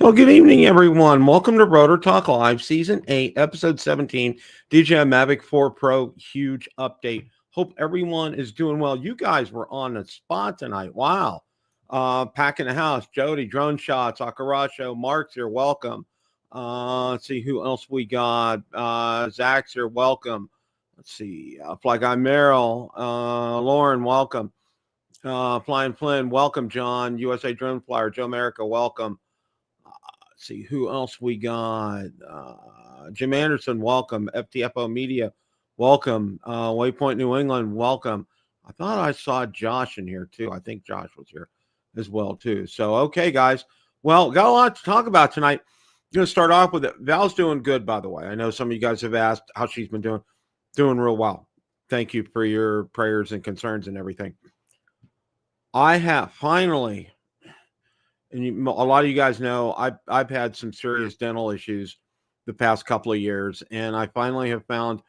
Well, good evening, everyone. Welcome to Rotor Talk Live, Season 8, Episode 17, DJI Mavic 4 Pro, huge update. Hope everyone is doing well. You guys were on the spot tonight. Wow. Packing the house. Jody, Drone Shots, Akarasho, Mark's here. Welcome. Let's see who else we got. Zach's here. Welcome. Let's see. Fly Guy Merrill. Lauren, welcome. Flying Flynn, welcome, John. USA Drone Flyer, Joe America, welcome. Let's see who else we got. Jim Anderson, welcome. FTFO Media, welcome. Waypoint New England, welcome. I thought I saw Josh in here too. I think Josh was here as well too. So, okay, guys. Well, got a lot to talk about tonight. I'm going to start off with it. Val's doing good, by the way. I know some of you guys have asked how she's been doing. Doing real well. Thank you for your prayers and concerns and everything. I have finally, and a lot of you guys know, I've had some serious dental issues the past couple of years, and I finally have found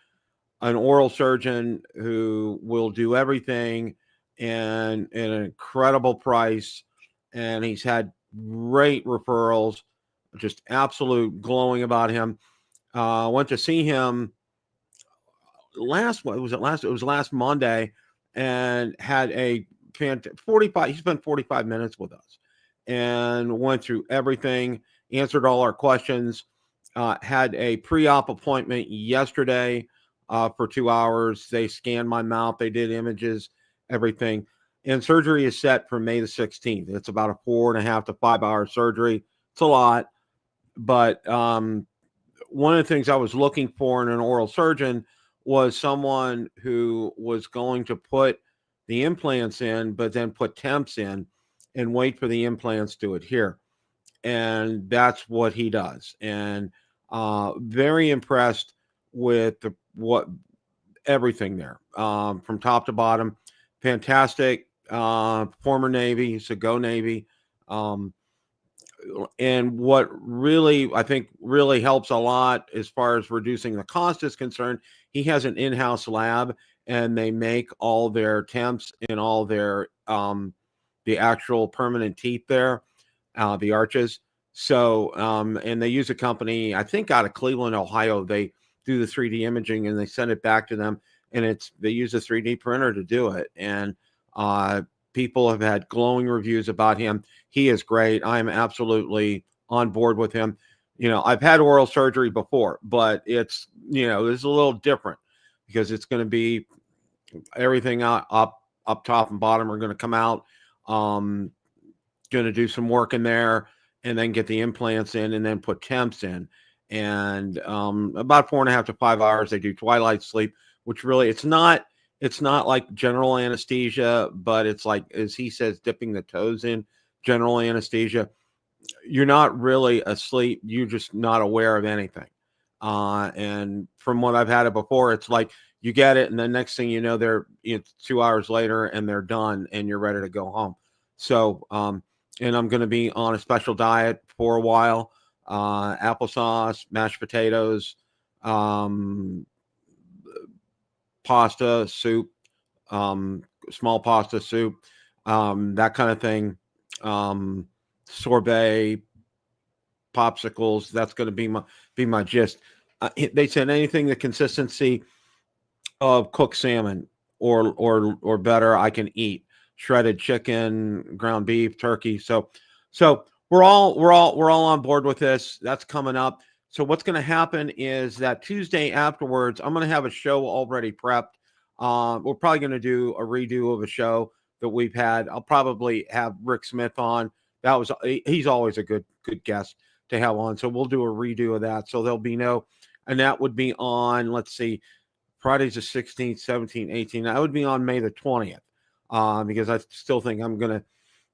an oral surgeon who will do everything and at an incredible price, and he's had great referrals, just absolute glowing about him. Went to see him last Monday, and had a 45. He spent 45 minutes with us and went through everything, answered all our questions. Had a pre-op appointment yesterday for 2 hours. They scanned my mouth. They did images, everything. And surgery is set for May the 16th. It's about a 4.5 to 5 hour surgery. It's a lot. But one of the things I was looking for in an oral surgeon was someone who was going to put the implants in, but then put temps in and wait for the implants to adhere. And that's what he does. And very impressed with everything there, from top to bottom. Fantastic. Former Navy, he's a go Navy. And what really, I think, really helps a lot as far as reducing the cost is concerned, he has an in-house lab, and they make all their temps and all their the actual permanent teeth there, the arches. So, and they use a company, I think, out of Cleveland, Ohio. They do the 3D imaging and they send it back to them, and they use a 3D printer to do it. And people have had glowing reviews about him. He is great. I'm absolutely on board with him. You know, I've had oral surgery before, but it's, it's a little different because it's going to be everything up top and bottom are going to come out. Going to do some work in there and then get the implants in and then put temps in. And about 4.5 to 5 hours. They do twilight sleep, which really, it's not like general anesthesia, but it's like, as he says, dipping the toes in general anesthesia. You're not really asleep. You're just not aware of anything. And from what I've had it before, it's like you get it, and the next thing you know, it's 2 hours later and they're done and you're ready to go home. So, and I'm going to be on a special diet for a while. Applesauce, mashed potatoes, pasta, soup, small pasta soup, that kind of thing. Sorbet, popsicles. That's going to be my gist. They said anything the consistency of cooked salmon or better, I can eat. Shredded chicken, ground beef, turkey. So we're all on board with this. That's coming up. So what's going to happen is that Tuesday afterwards, I'm going to have a show already prepped. We're probably going to do a redo of a show that we've had. I'll probably have Rick Smith on. He's always a good guest to have on. So we'll do a redo of that. So there'll be and that would be on, let's see, Friday's the 16th, 17th, 18th. That would be on May the 20th, because I still think I'm going to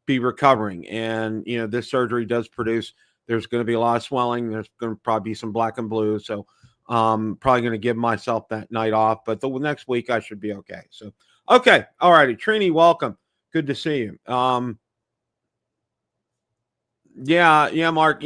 be recovering. And, this surgery does produce, there's going to be a lot of swelling. There's going to probably be some black and blue. So probably going to give myself that night off. But the next week I should be okay. So, okay. All righty. Trini, welcome. Good to see you. Yeah, Mark,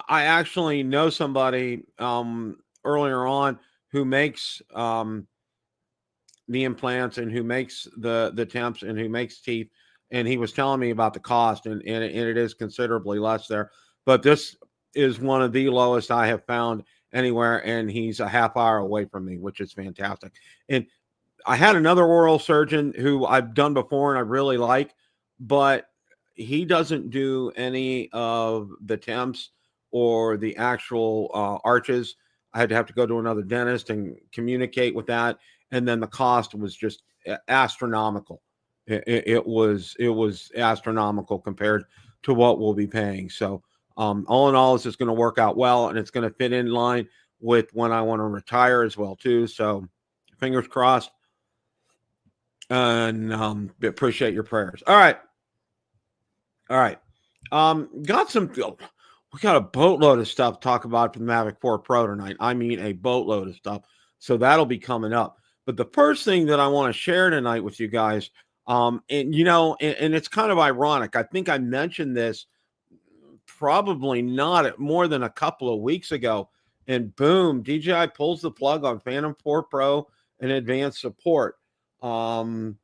I actually know somebody earlier on who makes the implants and who makes the temps and who makes teeth. And he was telling me about the cost, and it is considerably less there. but this is one of the lowest I have found anywhere, and he's a half hour away from me, which is fantastic. And I had another oral surgeon who I've done before and I really like, but he doesn't do any of the temps or the actual arches. I had to have to go to another dentist and communicate with that, and then the cost was just astronomical. It was astronomical compared to what we'll be paying. So all in all, this is going to work out well, and it's going to fit in line with when I want to retire as well too. So fingers crossed, and appreciate your prayers. All right. We got a boatload of stuff to talk about for the Mavic 4 Pro tonight. I mean, a boatload of stuff. So that'll be coming up. But the first thing that I want to share tonight with you guys, and it's kind of ironic. I think I mentioned this probably not more than a couple of weeks ago, and boom, DJI pulls the plug on Phantom 4 Pro and advanced support. DJI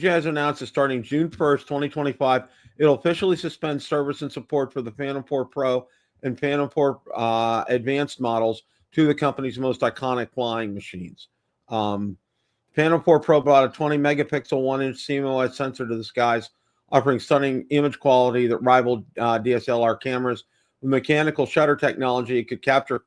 has announced that starting June 1st, 2025, it'll officially suspend service and support for the Phantom 4 Pro and Phantom 4 advanced models to the company's most iconic flying machines. Phantom 4 Pro brought a 20 megapixel 1-inch CMOS sensor to the skies, offering stunning image quality that rivaled DSLR cameras. With mechanical shutter technology, it could capture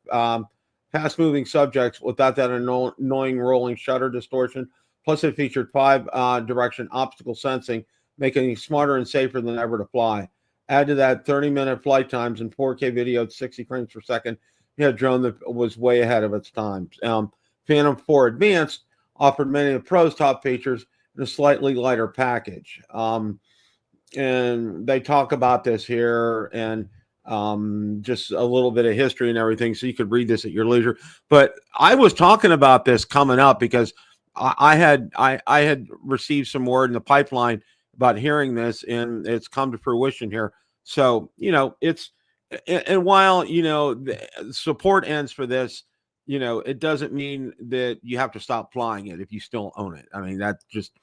fast-moving subjects without that annoying rolling shutter distortion. Plus, it featured 5-direction optical sensing, making it smarter and safer than ever to fly. Add to that 30-minute flight times and 4K video at 60 frames per second. You had a drone that was way ahead of its time. Phantom 4 Advanced offered many of the Pro's top features in a slightly lighter package. And they talk about this here and just a little bit of history and everything, so you could read this at your leisure. But I was talking about this coming up because I had received some word in the pipeline about hearing this, and it's come to fruition here. So, and while, the support ends for this, it doesn't mean that you have to stop flying it if you still own it. I mean, that just,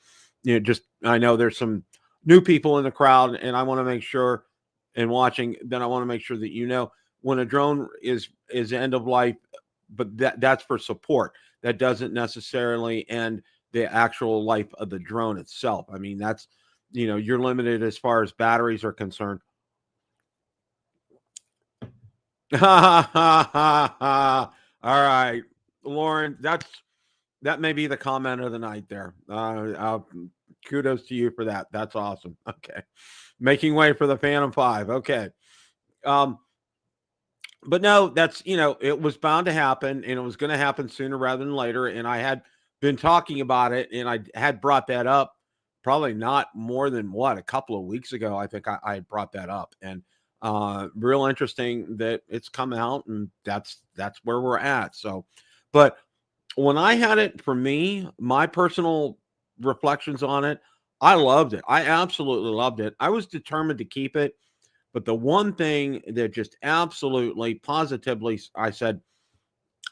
I know there's some new people in the crowd, and I want to make sure and watching, then I want to make sure that, when a drone is end of life, but that's for support. That doesn't necessarily end the actual life of the drone itself. I mean, that's, you're limited as far as batteries are concerned. All right, Lauren, that may be the comment of the night there. Kudos to you for that. That's awesome. Okay. Making way for the Phantom 5. Okay. But no, that's, it was bound to happen, and it was going to happen sooner rather than later. And I had been talking about it, and I had brought that up probably not more than a couple of weeks ago. I think I had brought that up, and real interesting that it's come out, and that's where we're at. So, but when I had it, for me, my personal reflections on it, I loved it. I absolutely loved it. I was determined to keep it. But the one thing that just absolutely, positively, I said,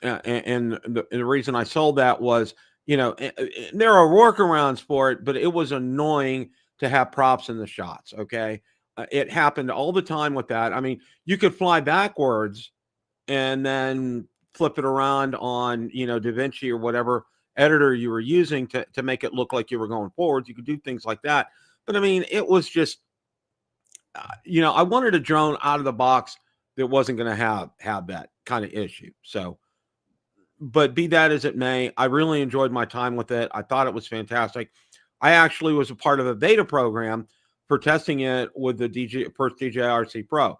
and the reason I sold that was, there are workarounds for it, but it was annoying to have props in the shots. Okay. It happened all the time with that. I mean, you could fly backwards and then flip it around on, DaVinci or whatever editor you were using to make it look like you were going forwards. You could do things like that. But I mean, it was just, I wanted a drone out of the box that wasn't going to have that kind of issue. So, but be that as it may, I really enjoyed my time with it. I thought it was fantastic. I actually was a part of a beta program for testing it with the first DJI RC Pro.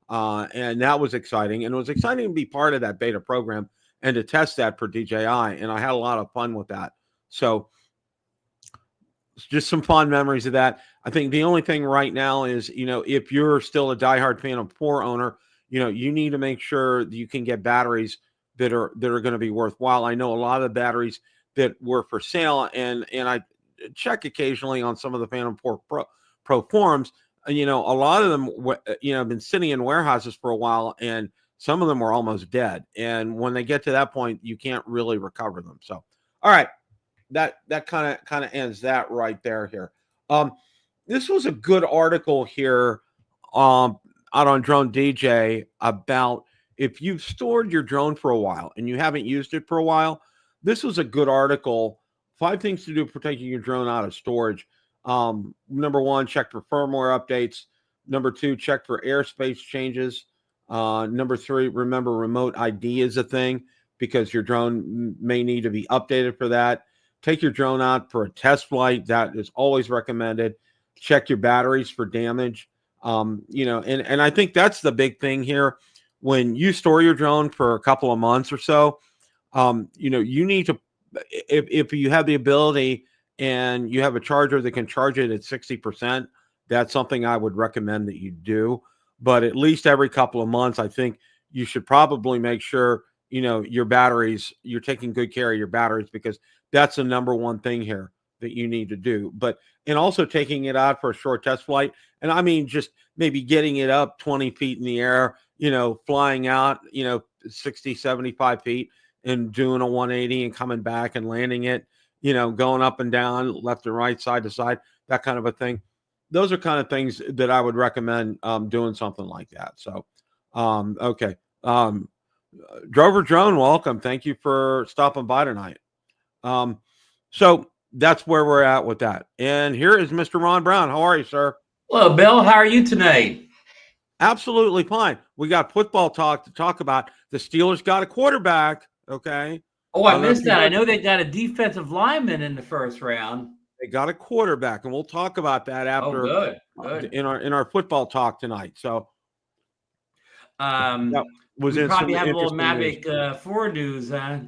And that was exciting. And it was exciting to be part of that beta program and to test that for DJI. And I had a lot of fun with that. So, just some fond memories of that. I think the only thing right now is, if you're still a diehard Phantom 4 owner, you need to make sure that you can get batteries that are going to be worthwhile. I know a lot of the batteries that were for sale, and I check occasionally on some of the Phantom 4 Pro forums. A lot of them, have been sitting in warehouses for a while, and some of them were almost dead. And when they get to that point, you can't really recover them. So, all right. That kind of ends that right there here. this was a good article here out on Drone DJ about if you've stored your drone for a while and you haven't used it for a while. This was a good article. 5 things to do protecting your drone out of storage. Number 1, check for firmware updates. Number 2, check for airspace changes. Number 3, remember remote ID is a thing because your drone may need to be updated for that. Take your drone out for a test flight. That is always recommended. Check your batteries for damage. And I think that's the big thing here. When you store your drone for a couple of months or so, you need to, if you have the ability and you have a charger that can charge it at 60%, that's something I would recommend that you do. But at least every couple of months, I think you should probably make sure, your batteries, you're taking good care of your batteries, because that's the number one thing here that you need to do. And also taking it out for a short test flight. And I mean, just maybe getting it up 20 feet in the air, flying out, 60, 75 feet and doing a 180 and coming back and landing it, going up and down, left and right, side to side, that kind of a thing. Those are kind of things that I would recommend doing something like that. So, okay. Drover Drone, welcome. Thank you for stopping by tonight. So that's where we're at with that. And here is Mr. Ron Brown. How are you, sir? Hello, Bill. How are you tonight? Absolutely fine. We got football talk to talk about. The Steelers got a quarterback. Okay. Oh, I missed that. I know they got a defensive lineman in the first round. They got a quarterback, and we'll talk about that after good. In our football talk tonight. So that was we probably have a little Mavic 4 news, huh?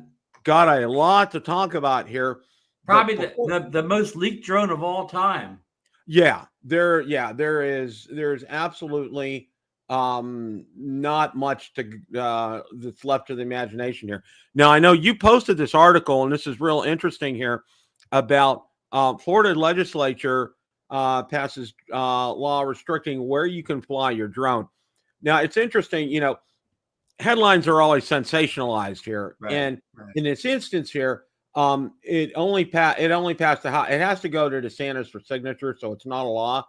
Got a lot to talk about here. Probably the most leaked drone of all time. Yeah, there is. There's absolutely not much that's left to the imagination here. Now, I know you posted this article, and this is real interesting here about Florida Legislature passes law restricting where you can fly your drone. Now, it's interesting, headlines are always sensationalized here. Right, and in this instance here, it only passed the House. It has to go to DeSantis for signature, so it's not a law.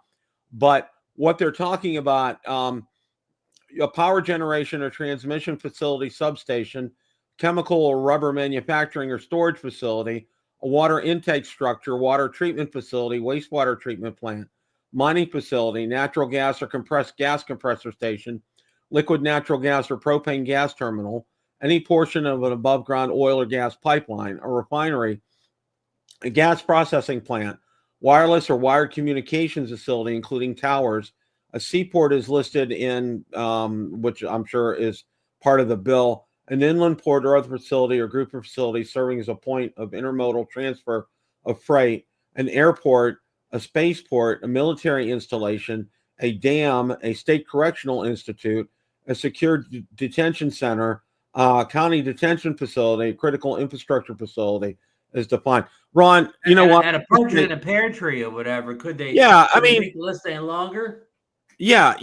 But what they're talking about, a power generation or transmission facility, substation, chemical or rubber manufacturing or storage facility, a water intake structure, water treatment facility, wastewater treatment plant, mining facility, natural gas or compressed gas compressor station, liquid natural gas or propane gas terminal, any portion of an above ground oil or gas pipeline, a refinery, a gas processing plant, wireless or wired communications facility, including towers. A seaport is listed in, which I'm sure is part of the bill, an inland port or other facility or group of facilities serving as a point of intermodal transfer of freight, an airport, a spaceport, a military installation, a dam, a state correctional institute, a secure detention center, county detention facility, critical infrastructure facility is defined. Ron, what? And a partridge in a pear tree or whatever. Could they? Yeah, I mean, make the list any longer? Yeah,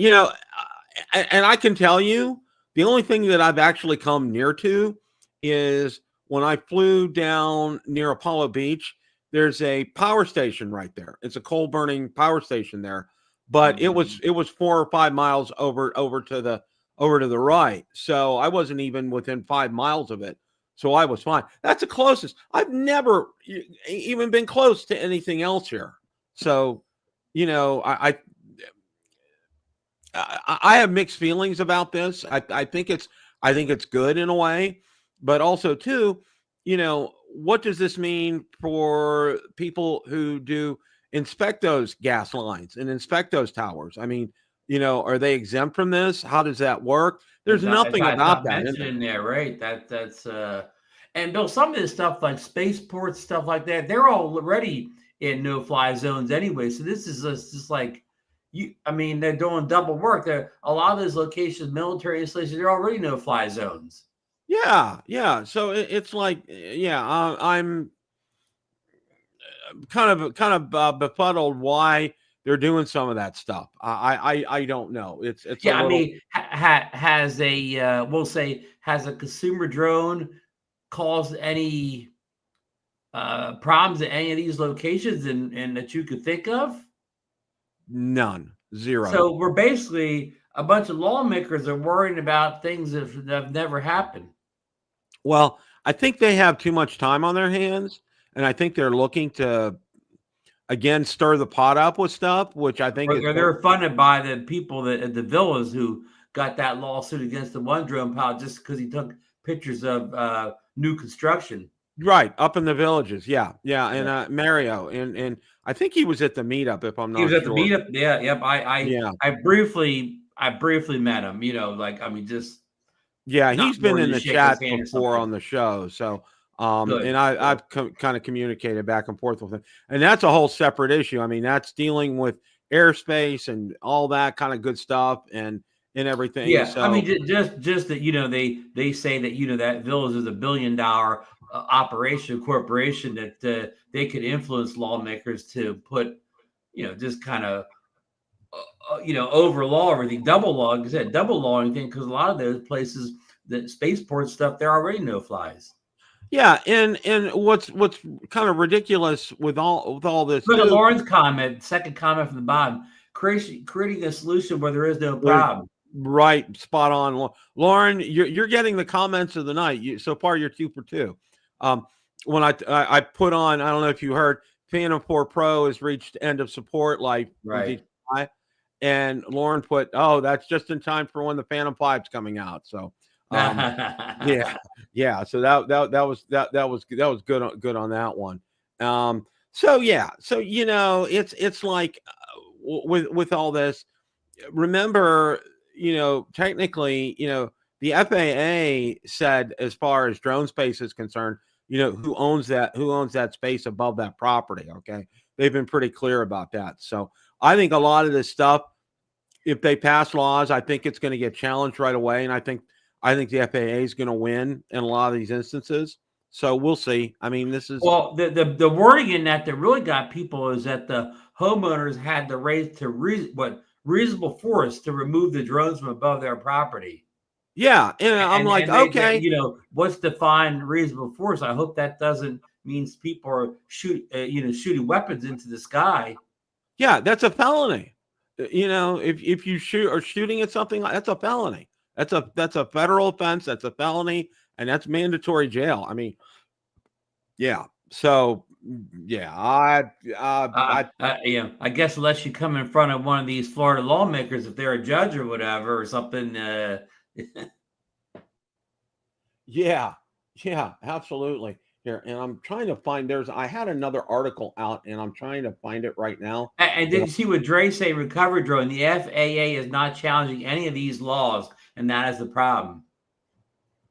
and I can tell you, the only thing that I've actually come near to is when I flew down near Apollo Beach. There's a power station right there. It's a coal burning power station there, but it was 4 or 5 miles over to the right. So I wasn't even within 5 miles of it. So I was fine. That's the closest. I've never even been close to anything else here. So, I have mixed feelings about this. I think it's good in a way, but also too, what does this mean for people who do inspect those gas lines and inspect those towers? I mean, are they exempt from this? How does that work? There's nothing about that mentioned in there, right? That's and Bill, some of this stuff like spaceports, stuff like that, they're already in no-fly zones anyway. So this is just like they're doing double work. There, a lot of those locations, military installations, they're already no-fly zones. Yeah. So it's like, I'm kind of befuddled why they're doing some of that stuff. I don't know. It's has a consumer drone caused any problems at any of these locations and that you could think of? None. Zero. So we're basically a bunch of lawmakers are worrying about things that have never happened. Well, I think they have too much time on their hands, and I think they're looking to again stir the pot up with stuff, which I think is They're funded by the people that at the villas who got that lawsuit against the one drone pilot just because he took pictures of new construction. right up in the villages. Yeah, and Mario, and I think he was at the meetup. If I'm He was not at the sure. meetup. Yeah, yep. Yeah, I briefly met him. You know, like I mean, just yeah, not he's more been than in to the shake his chat hand or before something. on the show. So, Good. and I've kind of communicated back and forth with him, and that's a whole separate issue. I mean, that's dealing with airspace and all that kind of good stuff and everything. Yeah, I mean, So, just that they say that that Villas is $1 billion operation corporation that they could influence lawmakers to put just kind of overlaw everything, double law, like I said, double law anything because a lot of those places, the spaceport stuff, they're already no flies. yeah, and what's kind of ridiculous with all this Look at too. Lauren's comment, second comment from the bottom, creating a solution where there is no problem. Right, spot on, Lauren. You're getting the comments of the night. So far, you're 2 for 2. When I put on, I don't know if you heard, Phantom 4 Pro has reached end of support life from Right. DJI, and Lauren put, "Oh, that's just in time for when the Phantom 5's coming out." So, yeah. So that was good on that one. So yeah, so it's like with all this. Remember, technically, the FAA said as far as drone space is concerned, who owns that space above that property. Okay. They've been pretty clear about that. So I think a lot of this stuff, if they pass laws, I think it's going to get challenged right away. And I think the FAA is going to win in a lot of these instances. So we'll see. I mean, this is Well, the wording in that really got people is that the homeowners had the right to reasonable force to remove the drones from above their property. yeah. And I'm like, okay. What's defined reasonable force? I hope that doesn't means people are shooting weapons into the sky. Yeah, that's a felony. If you shooting at something, that's a felony. That's a federal offense. That's a felony, and that's mandatory jail. I mean, yeah. So, yeah, I guess unless you come in front of one of these Florida lawmakers, if they're a judge or whatever or something. yeah, absolutely. Here, and I'm trying to find. I had another article out, and I'm trying to find it right now. And did you see what Dre say? Recovery drone. The FAA is not challenging any of these laws, and that is the problem.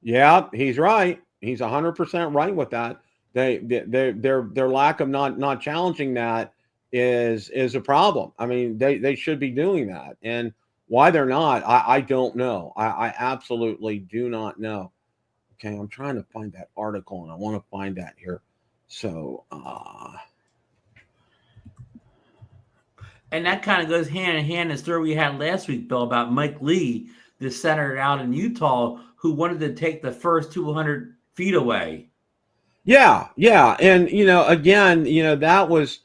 Yeah, he's right. He's 100% right with that. Their lack of not challenging that is a problem. I mean, they should be doing that, and why they're not, I don't know. I absolutely do not know. Okay, I'm trying to find that article, and I want to find that here. So, and that kind of goes hand in hand. The story we had last week, Bill, about Mike Lee, the senator out in Utah, who wanted to take the first 200 feet away. Yeah, and again, that was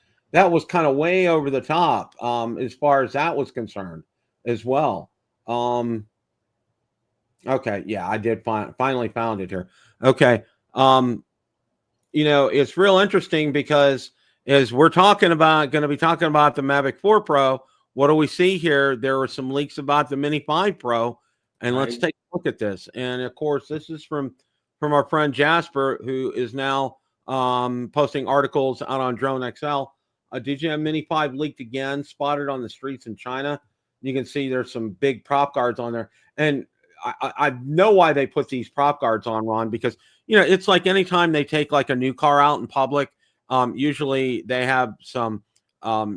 kind of way over the top as far as that was concerned as well. Okay, yeah, I did finally found it here. Okay, it's real interesting because as we're going to be talking about the Mavic 4 Pro, what do we see here? There were some leaks about the Mini 5 Pro, and let's take a look at this. And of course, this is from our friend Jasper, who is now posting articles out on Drone XL. DJI Mini 5 leaked again, spotted on the streets in China. You can see there's some big prop guards on there, and I know why they put these prop guards on, Ron, because it's like anytime they take like a new car out in public, usually they have some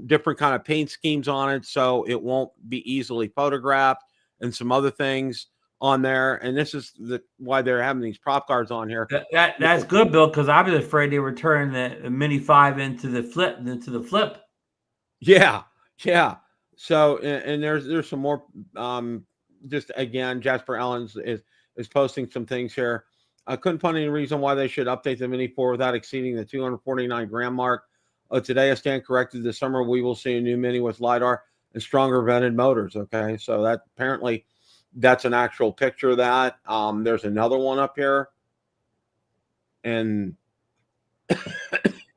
different kind of paint schemes on it, so it won't be easily photographed, and some other things on there. And this is why they're having these prop guards on here. That's good, Bill, because I was afraid they were turning the Mini 5 into the flip. Yeah. So, and there's some more. Just again, Jasper Allen is posting some things here. I couldn't find any reason why they should update the Mini 4 without exceeding the 249 gram mark. Today, I stand corrected. This summer, we will see a new Mini with LiDAR. and stronger vented motors. Okay, so that apparently that's an actual picture of that. There's another one up here, and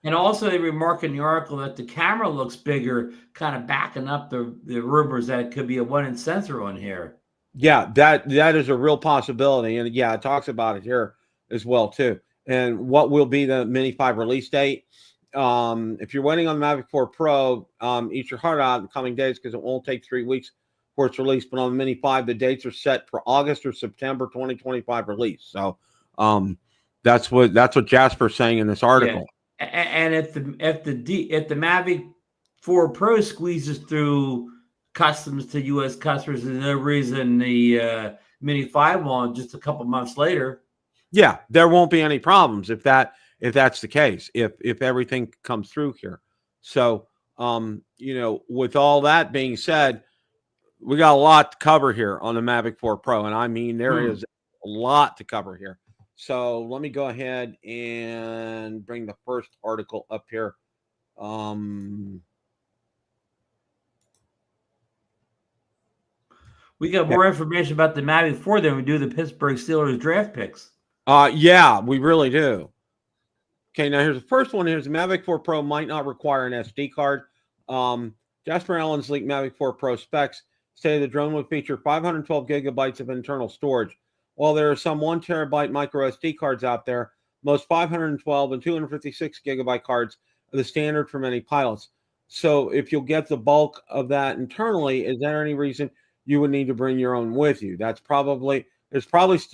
And also, they remark in the article that the camera looks bigger, kind of backing up the rumors that it could be a 1-inch sensor on here. yeah, that is a real possibility, and yeah, it talks about it here as well too. And what will be the Mini 5 release date? If you're waiting on the Mavic 4 Pro, eat your heart out in the coming days because it won't take 3 weeks for its release. But on the Mini 5, the dates are set for August or September 2025 release. So that's what Jasper's saying in this article. Yeah. And if the Mavic 4 Pro squeezes through customs to U.S. customers, there's no reason the Mini 5 won't just a couple months later. Yeah, there won't be any problems if that's the case, if everything comes through here. So, with all that being said, we got a lot to cover here on the Mavic 4 Pro, and I mean there is a lot to cover here. So let me go ahead and bring the first article up here. We got more information about the Mavic 4 than we do the Pittsburgh Steelers draft picks. Yeah, we really do. Okay, now here's the first one. Here's the Mavic 4 Pro might not require an SD card. Jasper Allen's leaked Mavic 4 Pro specs say the drone would feature 512 gigabytes of internal storage. While there are some 1 terabyte micro SD cards out there, most 512 and 256 gigabyte cards are the standard for many pilots. So if you'll get the bulk of that internally, is there any reason you would need to bring your own with you? There's probably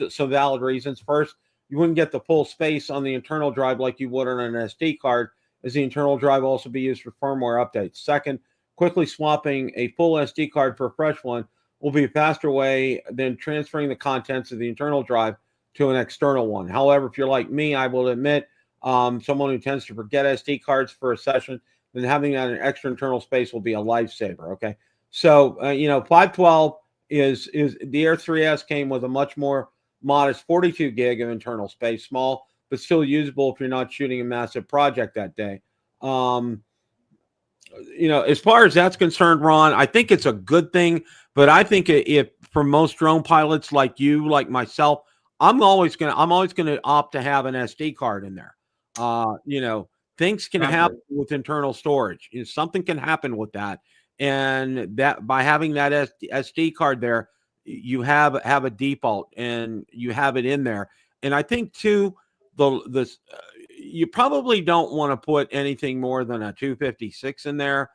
some valid reasons. First, you wouldn't get the full space on the internal drive like you would on an SD card, as the internal drive will also be used for firmware updates. Second, quickly swapping a full SD card for a fresh one will be a faster way than transferring the contents of the internal drive to an external one. However, if you're like me, I will admit, someone who tends to forget SD cards for a session, then having that in extra internal space will be a lifesaver. Okay, so 512 is the Air 3S came with a much more modest 42 gig of internal space, small but still usable if you're not shooting a massive project that day. As far as that's concerned, Ron, I think it's a good thing. But I think if for most drone pilots like you, like myself, I'm always gonna opt to have an SD card in there. Things can happen with internal storage. Something can happen with that, and that by having that SD card there, you have a default and you have it in there. And I think too, you probably don't want to put anything more than a 256 in there,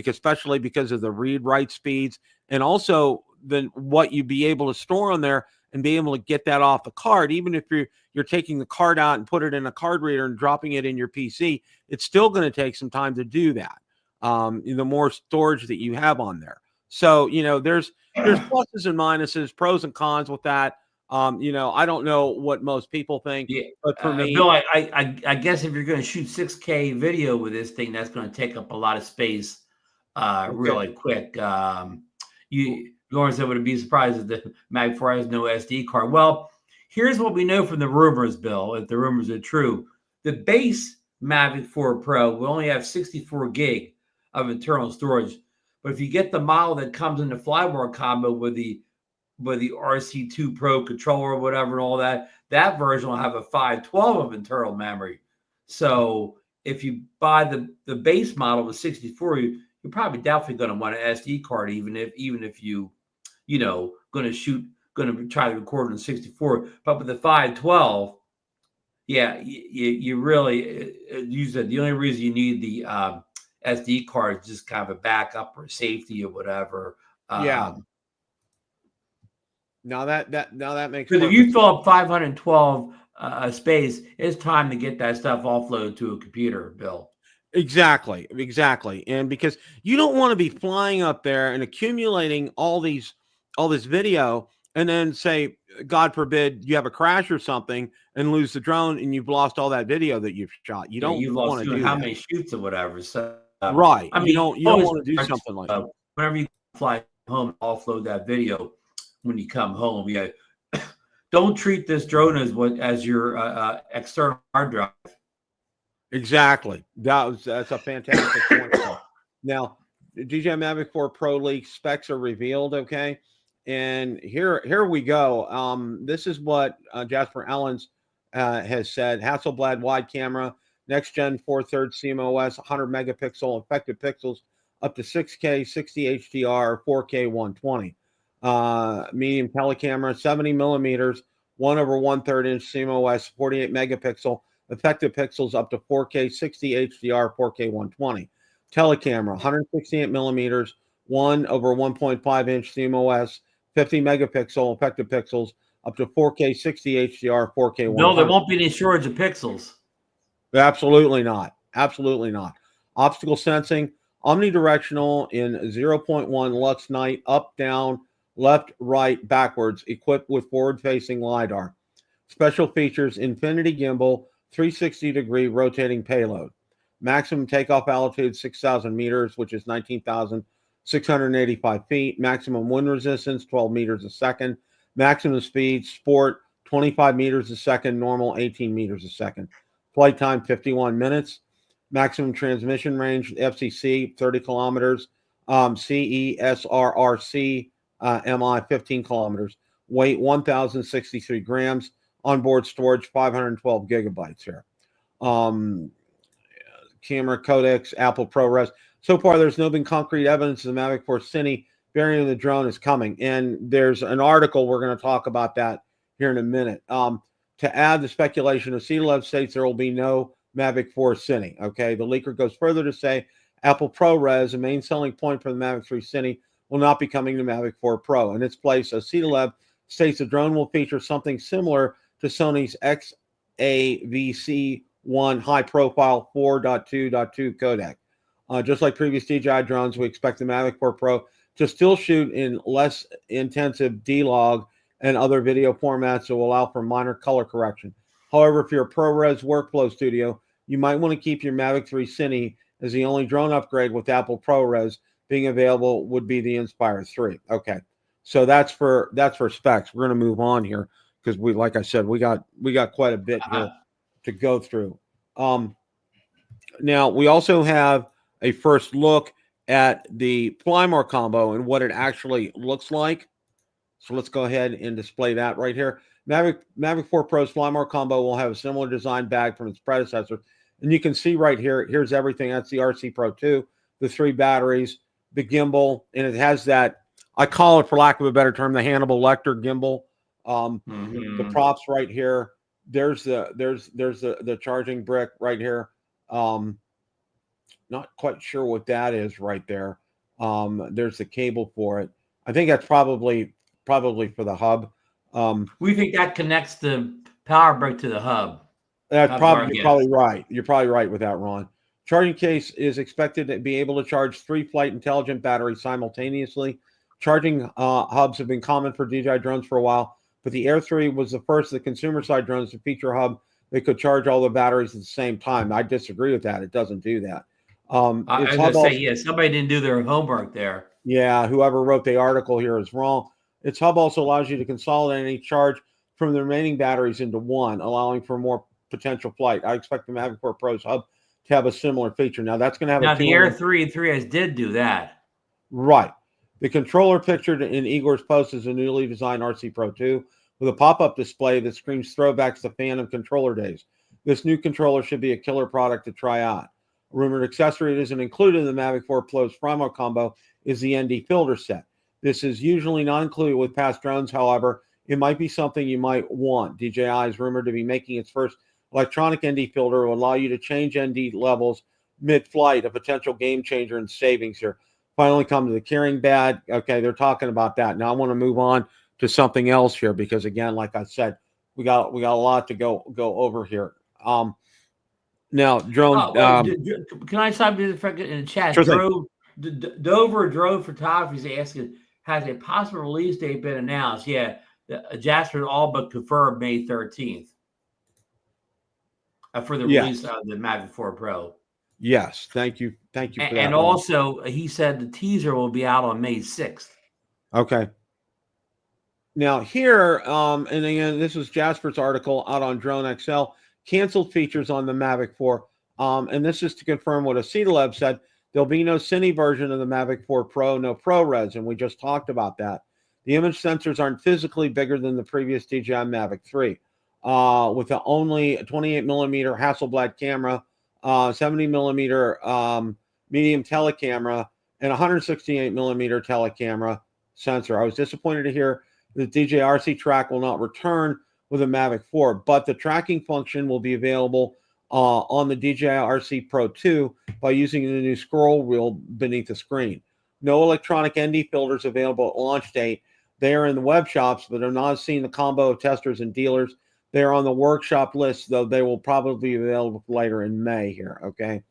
especially because of the read-write speeds, and also then what you'd be able to store on there and be able to get that off the card. Even if you're taking the card out and put it in a card reader and dropping it in your PC, it's still going to take some time to do that. The more storage that you have on there. So, there's pluses and minuses, pros and cons with that. I don't know what most people think, but for me, Bill, I guess if you're going to shoot 6K video with this thing, that's going to take up a lot of space really quick. Lawrence said, would be surprised if the Mavic 4 has no SD card. Well, here's what we know from the rumors, Bill, if the rumors are true. The base Mavic 4 Pro will only have 64 gig of internal storage. But if you get the model that comes in the Flyboard combo with the RC2 Pro controller or whatever and all that version will have a 512 of internal memory. So if you buy the base model with 64, you're probably definitely going to want an SD card, even if you going to try to record on 64. But with the 512, yeah, you really, you said the only reason you need the SD card is just kind of a backup or safety or whatever. Now that makes sense. Because if you fill up 512 space, it's time to get that stuff offloaded to a computer, Bill. Exactly. And because you don't want to be flying up there and accumulating all this video, and then say, God forbid, you have a crash or something and lose the drone, and you've lost all that video that you've shot. You don't want to do how many shoots or whatever. So right. I mean, you don't want to do something like that. Whenever you fly home, offload that video when you come home. Yeah. Don't treat this drone as your external hard drive. Exactly. That's a fantastic point. Now, DJI Mavic 4 Pro leak specs are revealed. Okay. And here we go. This is what Jasper Allens has said. Hasselblad wide camera, next gen 4/3 CMOS, 100 megapixel effective pixels, up to 6K, 60 HDR, 4K 120. Medium telecamera, 70 millimeters, 1/1/3 inch CMOS, 48 megapixel effective pixels, up to 4K, 60 HDR, 4K 120. Telecamera, 168 millimeters, 1/1.5 inch CMOS, 50 megapixel effective pixels, up to 4K, 60 HDR, 4K 120. No, there won't be any shortage of pixels. Absolutely not. Absolutely not. Obstacle sensing, omnidirectional in 0.1 lux night, up, down, left, right, backwards, equipped with forward-facing LiDAR. Special features, infinity gimbal, 360-degree rotating payload. Maximum takeoff altitude, 6,000 meters, which is 19,685 feet. Maximum wind resistance, 12 meters a second. Maximum speed, sport, 25 meters a second. Normal, 18 meters a second. Flight time, 51 minutes. Maximum transmission range, FCC, 30 kilometers. CESRRC, MI, 15 kilometers. Weight, 1,063 grams. Onboard storage, 512 gigabytes here. Camera codecs, Apple ProRes. So far, there's no been concrete evidence the Mavic 4 Cine variant of the drone is coming. And there's an article, we're going to talk about that here in a minute. To add the speculation, of C11 states there will be no Mavic 4 Cine. Okay, the leaker goes further to say Apple ProRes, a main selling point for the Mavic 3 Cine, will not be coming to Mavic 4 Pro. In its place, C11 states the drone will feature something similar to Sony's XAVC1 high-profile 4.2.2 codec. Just like previous DJI drones, we expect the Mavic 4 Pro to still shoot in less intensive D-Log and other video formats that will allow for minor color correction. However, if you're a ProRes workflow studio, you might want to keep your Mavic 3 Cine as the only drone upgrade with Apple ProRes being available would be the Inspire 3. Okay, so that's for specs. We're going to move on here because like I said, we got quite a bit here to go through. Now we also have a first look at the Flymore combo and what it actually looks like. So let's go ahead and display that right here. Mavic 4 Pro's Flymore combo will have a similar design bag from its predecessor. And you can see right here, here's everything. That's the RC Pro 2, the 3 batteries, the gimbal, and it has that, I call it, for lack of a better term, the Hannibal Lecter gimbal. The props right here. There's the charging brick right here. Not quite sure what that is right there. There's the cable for it. I think that's probably for the hub. We think that connects the power brick to the hub. That's you're probably right. You're probably right with that, Ron. Charging case is expected to be able to charge 3 flight intelligent batteries simultaneously. Charging hubs have been common for DJI drones for a while, but the Air 3 was the first of the consumer side drones to feature a hub that could charge all the batteries at the same time. I disagree with that. It doesn't do that. I was going to say, somebody didn't do their homework there. Yeah, whoever wrote the article here is wrong. Its hub also allows you to consolidate any charge from the remaining batteries into one, allowing for more potential flight. I expect the Mavic 4 Pro's hub to have a similar feature. Now, that's going to have the Air 3 and 3S did do that. Right. The controller pictured in Igor's post is a newly designed RC Pro 2 with a pop-up display that screams throwbacks to Phantom controller days. This new controller should be a killer product to try out. A rumored accessory that isn't included in the Mavic 4 Pro's Primo combo is the ND filter set. This is usually not included with past drones. However, it might be something you might want. DJI is rumored to be making its first electronic ND filter will allow you to change ND levels mid-flight, a potential game changer in savings here. Finally come to the carrying bag. Okay, they're talking about that. Now I want to move on to something else here because, again, like I said, we got a lot to go over here. Now, drone. Can I stop you in the chat? Sure. Dover Drone Photography is asking, has a possible release date been announced? Yeah, Jasper all but confirmed May 13th for the release of the Mavic 4 Pro. Yes, thank you for that. And also, he said the teaser will be out on May 6th. Okay. Now here, and again, this was Jasper's article out on Drone XL, canceled features on the Mavic 4. And this is to confirm what Acetalab said. There'll be no Cine version of the Mavic 4 Pro, no ProRes, and we just talked about that. The image sensors aren't physically bigger than the previous DJI Mavic 3, with the only 28 millimeter Hasselblad camera, 70 millimeter medium telecamera, and 168 millimeter telecamera sensor. I was disappointed to hear that DJI RC Track will not return with a Mavic 4, but the tracking function will be available on the DJI RC Pro 2 by using the new scroll wheel beneath the screen. No electronic ND filters available at launch date. They are in the web shops, but are not seeing the combo of testers and dealers. They are on the workshop list, though they will probably be available later in May here, okay?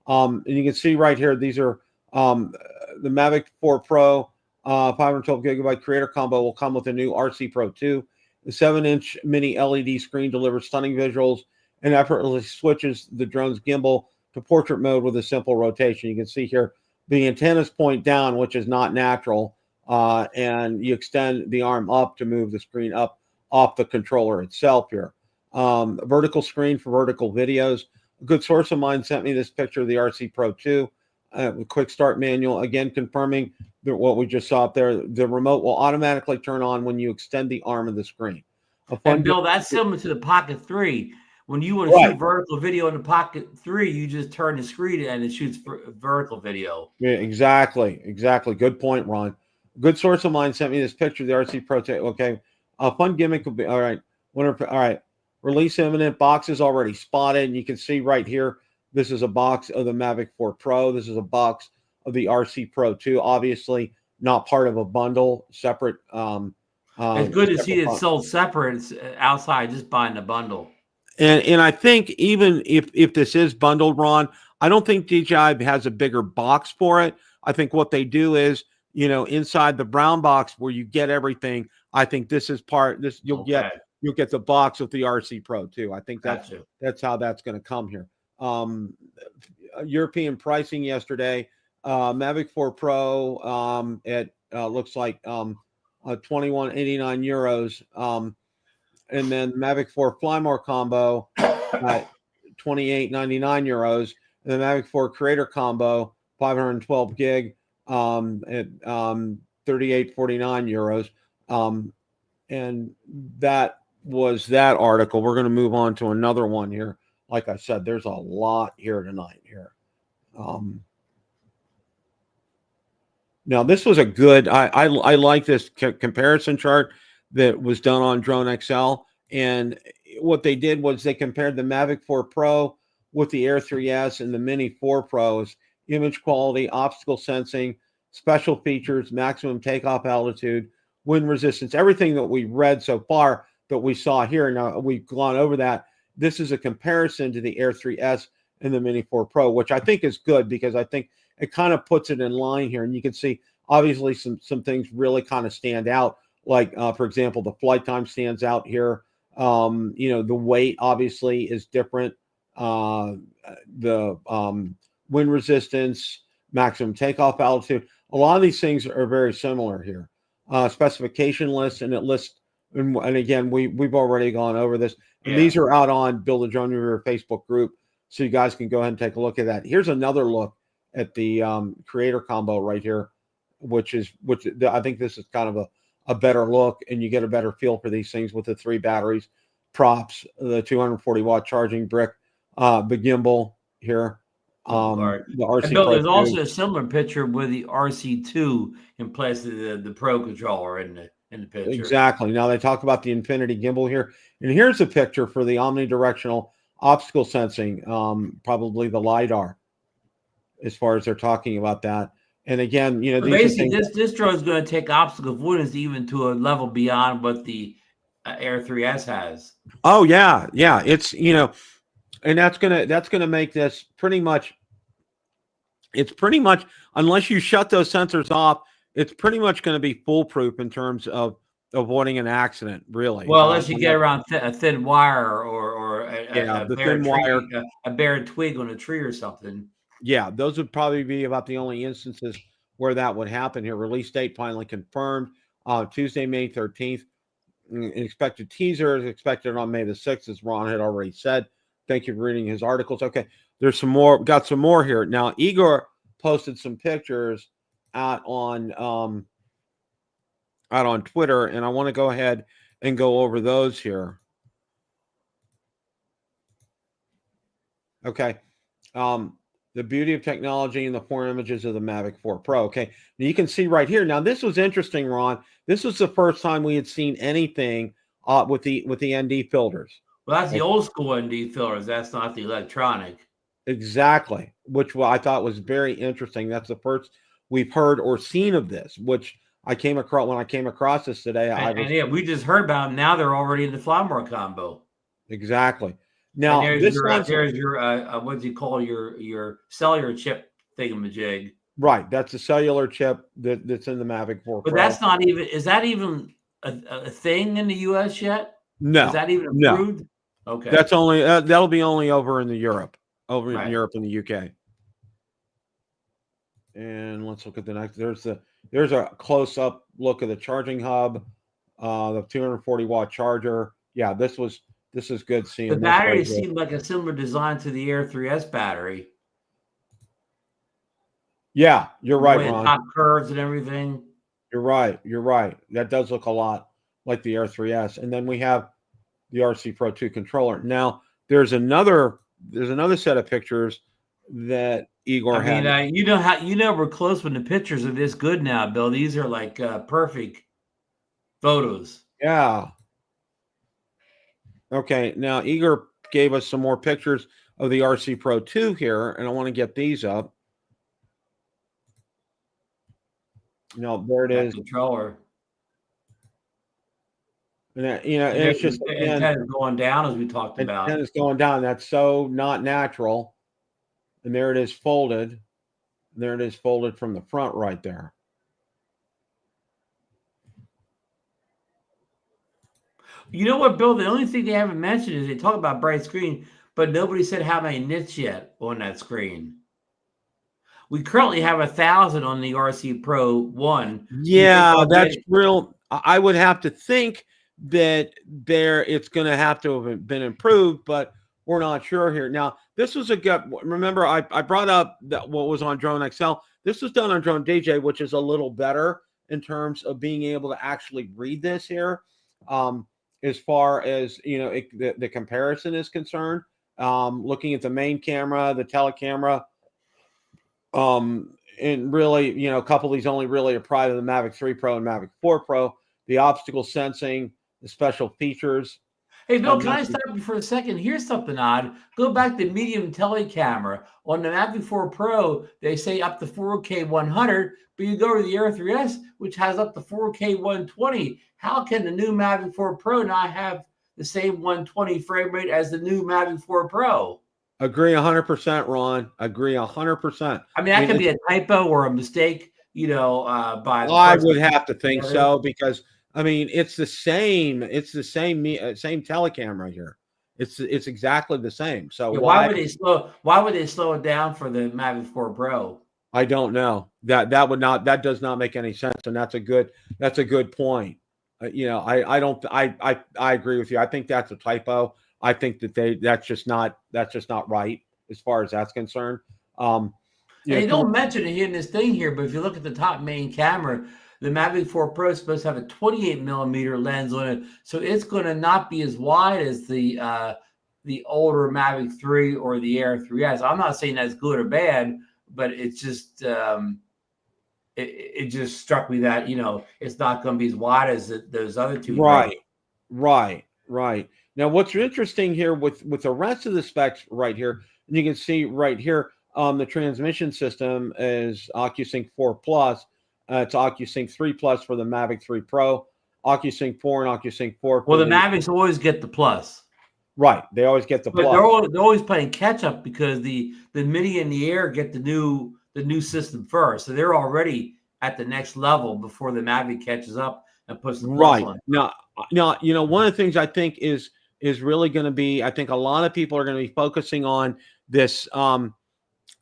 And you can see right here, these are the Mavic 4 Pro 512 gigabyte creator combo will come with a new RC Pro 2. The 7-inch mini LED screen delivers stunning visuals and effortlessly switches the drone's gimbal to portrait mode with a simple rotation. You can see here the antennas point down, which is not natural, and you extend the arm up to move the screen up off the controller itself here. Vertical screen for vertical videos. A good source of mine sent me this picture of the RC Pro 2. Quick start manual, again confirming that what we just saw up there. The remote will automatically turn on when you extend the arm of the screen. And Bill, that's similar to the Pocket 3. When you want to shoot vertical video in the Pocket 3, you just turn the screen and it shoots vertical video. Yeah, exactly. Good point, Ron. Good source of mine sent me this picture of the RC Pro 2. Okay, a fun gimmick will be all right. All right, release imminent. Boxes already spotted, and you can see right here. This is a box of the Mavic 4 Pro. This is a box of the RC Pro 2. Obviously, not part of a bundle, separate. It's good to see it sold separate. It's outside, just buying the bundle. And I think even if this is bundled, Ron, I don't think DJI has a bigger box for it. I think what they do is, inside the brown box where you get everything. I think this is you'll get the box with the RC Pro 2. I think that's how that's going to come here. European pricing yesterday, Mavic 4 Pro at looks like 2189 euros, and then Mavic 4 Fly More combo at 2899 euros, and the Mavic 4 Creator combo 512 gig at 3849 euros, and that was that article. We're going to move on to another one here. Like I said, there's a lot here tonight here. Now, this was a good, I like this comparison chart that was done on Drone XL. And what they did was they compared the Mavic 4 Pro with the Air 3S and the Mini 4 Pro's image quality, obstacle sensing, special features, maximum takeoff altitude, wind resistance, everything that we read so far that we saw here. Now, we've gone over that. This is a comparison to the Air 3S and the Mini 4 Pro, which I think is good because I think it kind of puts it in line here. And you can see, obviously, some things really kind of stand out. Like, for example, the flight time stands out here. The weight, obviously, is different. The wind resistance, maximum takeoff altitude. A lot of these things are very similar here. Specification list, and it lists, and again, we've already gone over this. And these are out on Build a Drone Reviewer Facebook group, so you guys can go ahead and take a look at that. Here's another look at the creator combo right here, which I think this is kind of a better look, and you get a better feel for these things with the 3 batteries, props, the 240 watt charging brick, the gimbal here. The RC Bill, Pro there's 2. also a similar picture with the RC2 in place of the Pro controller in the picture. Exactly. Now they talk about the Infinity gimbal here, and here's a picture for the omnidirectional obstacle sensing, probably the LiDAR, as far as they're talking about that. And again, basically, this drone is going to take obstacle avoidance even to a level beyond what the Air 3S has. Oh yeah, it's and that's gonna make this pretty much. It's pretty much, unless you shut those sensors off, it's pretty much going to be foolproof in terms of avoiding an accident. Really, well, unless you get around a thin wire or a bare thin wire, a bare twig on a tree or something. Yeah, those would probably be about the only instances where that would happen here. Release date finally confirmed, Tuesday, May 13th. Expected teaser is expected on May the 6th, as Ron had already said. Thank you for reading his articles. Okay, there's some more. Got some more here. Now, Igor posted some pictures out on Twitter, and I want to go ahead and go over those here. Okay. The beauty of technology and the 4 images of the Mavic 4 Pro. Okay. Now you can see right here. Now this was interesting, Ron. This was the first time we had seen anything with the ND filters. Well, that's the old school ND filters. That's not the electronic. Exactly. Which I thought was very interesting. That's the first we've heard or seen of this, which I came across when I came across this today. Yeah, we just heard about them. Now they're already in the Flymore combo. Exactly. Now and there's your what do you call your cellular chip thingamajig? Right, that's a cellular chip that's in the Mavic 4 But Pro. that's not even. Is that even a thing in the U.S. yet? No. Is that even approved? No. Okay. That's only that'll be only over in Europe, Right. in Europe and the UK. And let's look at the next. There's a close up look of the charging hub, the 240 watt charger. Yeah, this is good seeing. The battery seemed like a similar design to the Air 3S battery. Yeah, you're right, Ron. Top curves and everything. You're right. That does look a lot like the Air 3S. And then we have the RC Pro 2 controller. Now, there's another set of pictures that Igor had. We're close when the pictures are this good now, Bill. These are like perfect photos. Yeah. Okay, now Igor gave us some more pictures of the RC Pro 2 here, and I want to get these up. No, there it is. Controller. And that, it's just antenna going down as we talked about. Antenna's going down. That's so not natural. And there it is folded. There it is folded from the front right there. You know what, Bill? The only thing they haven't mentioned is they talk about bright screen, but nobody said how many nits yet on that screen. We currently have 1,000 on the RC Pro 1. Yeah, that's real. I would have to think that it's going to have to have been improved, but we're not sure here. Now, this was a good. Remember, I brought up that what was on Drone XL. This was done on Drone DJ, which is a little better in terms of being able to actually read this here. As far as the comparison is concerned, looking at the main camera, the telecamera. And really, a couple of these only really apply to the Mavic 3 Pro and Mavic 4 Pro. The obstacle sensing, the special features. Hey, Bill, can I stop you for a second? Here's something odd. Go back to medium telecamera. On the Mavic 4 Pro, they say up to 4K 100, but you go to the Air 3S, which has up to 4K 120. How can the new Mavic 4 Pro not have the same 120 frame rate as the new Mavic 4 Pro? Agree 100%, Ron. Agree 100%. I mean, that could be a typo or a mistake, by the I would have to think so because it's the same. It's the same telecamera here. It's exactly the same. So why would they slow it down for the Mavic 4 Pro? I don't know. That does not make any sense, and that's a good point. I agree with you. I think that's a typo. I think that that's just not right as far as that's concerned. They don't mention it in this thing here, but if you look at the top main camera, the Mavic 4 Pro is supposed to have a 28 millimeter lens on it, so it's going to not be as wide as the older Mavic 3 or the Air 3S. I'm not saying that's good or bad, but it's just it just struck me that it's not going to be as wide as those other two. Right. Now, what's interesting here with the rest of the specs right here, and you can see right here, the transmission system is OcuSync 4 Plus. It's OcuSync 3 Plus for the Mavic 3 Pro, OcuSync 4 and OcuSync 4. Well, the Mavics always get the Plus. Right, they always get the Plus. They're always playing catch up because the Mini and the Air get the new system first, so they're already at the next level before the Mavic catches up and puts the Plus on. Now, one of the things I think is really going to be, I think a lot of people are going to be focusing on this,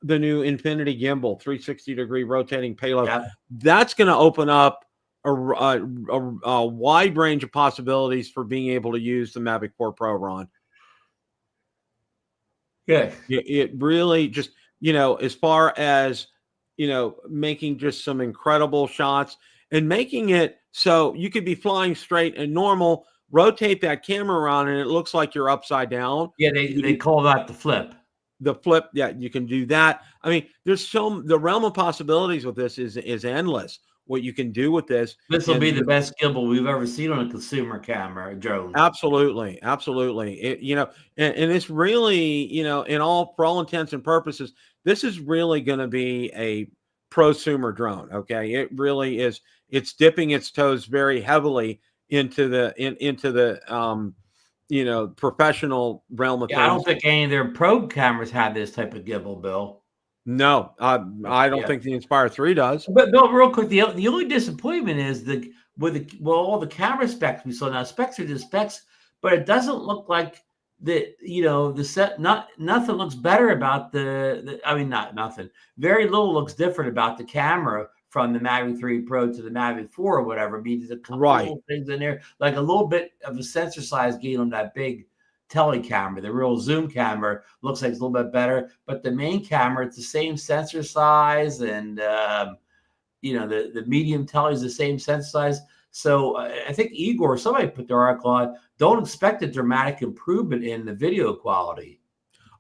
the new Infinity Gimbal, 360-degree rotating payload. Yeah. That's going to open up a wide range of possibilities for being able to use the Mavic 4 Pro, Ron. Yeah. It really just, as far as making just some incredible shots and making it so you could be flying straight and normal, rotate that camera around, and it looks like you're upside down. Yeah, they call that the flip. The flip, yeah, you can do that. I mean, the realm of possibilities with this is endless. What you can do with this. This will be the best gimbal we've ever seen on a consumer camera drone. Absolutely. And it's really, for all intents and purposes, this is really going to be a prosumer drone. Okay. It really is. It's dipping its toes very heavily into the professional realm of things. I don't think any of their pro cameras have this type of gimbal, Bill. No, I don't think the Inspire 3 does. But Bill, real quick, the only disappointment is all the camera specs we saw. Now specs are just specs, but it doesn't look like the set. Nothing looks better about not nothing. Very little looks different about the camera from the Mavic 3 Pro to the Mavic 4 or whatever. I mean, there's a couple little things in there, like a little bit of a sensor size gain on that big tele camera. The real zoom camera looks like it's a little bit better, but the main camera, it's the same sensor size, and the medium tele is the same sensor size. So I think Igor, somebody put the article on, don't expect a dramatic improvement in the video quality.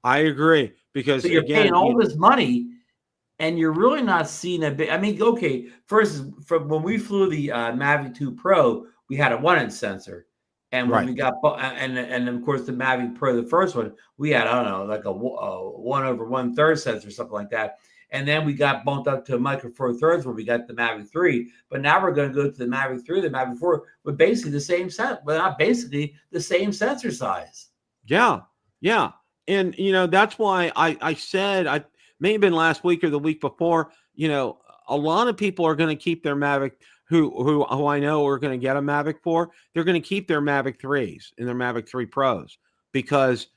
I agree, because you're paying all this money and you're really not seeing a big. I mean, okay, first, from when we flew the Mavic 2 Pro, we had a 1-inch sensor. And when we got, and of course the Mavic Pro, the first one, we had, I don't know, like a 1/1/3 sensor, something like that. And then we got bumped up to a micro four thirds where we got the Mavic 3. But now we're going to go to the Mavic 3, the Mavic 4, with basically the same set, but not basically the same sensor size. Yeah. And, that's why I said, I may have been last week or the week before, a lot of people are going to keep their Mavic, who I know are going to get a Mavic 4, they're going to keep their Mavic 3s and their Mavic 3 Pros, because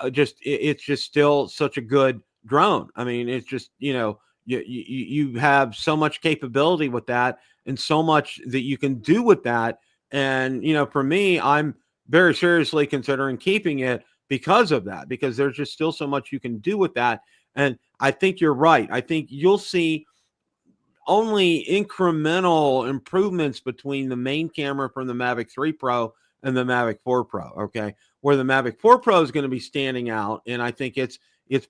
it's just still such a good drone. I mean, it's just, you have so much capability with that and so much that you can do with that. And, for me, I'm very seriously considering keeping it because of that, because there's just still so much you can do with that. And I think you're right. I think you'll see only incremental improvements between the main camera from the Mavic 3 Pro and the Mavic 4 Pro. Okay. Where the Mavic 4 Pro is going to be standing out. And I think it's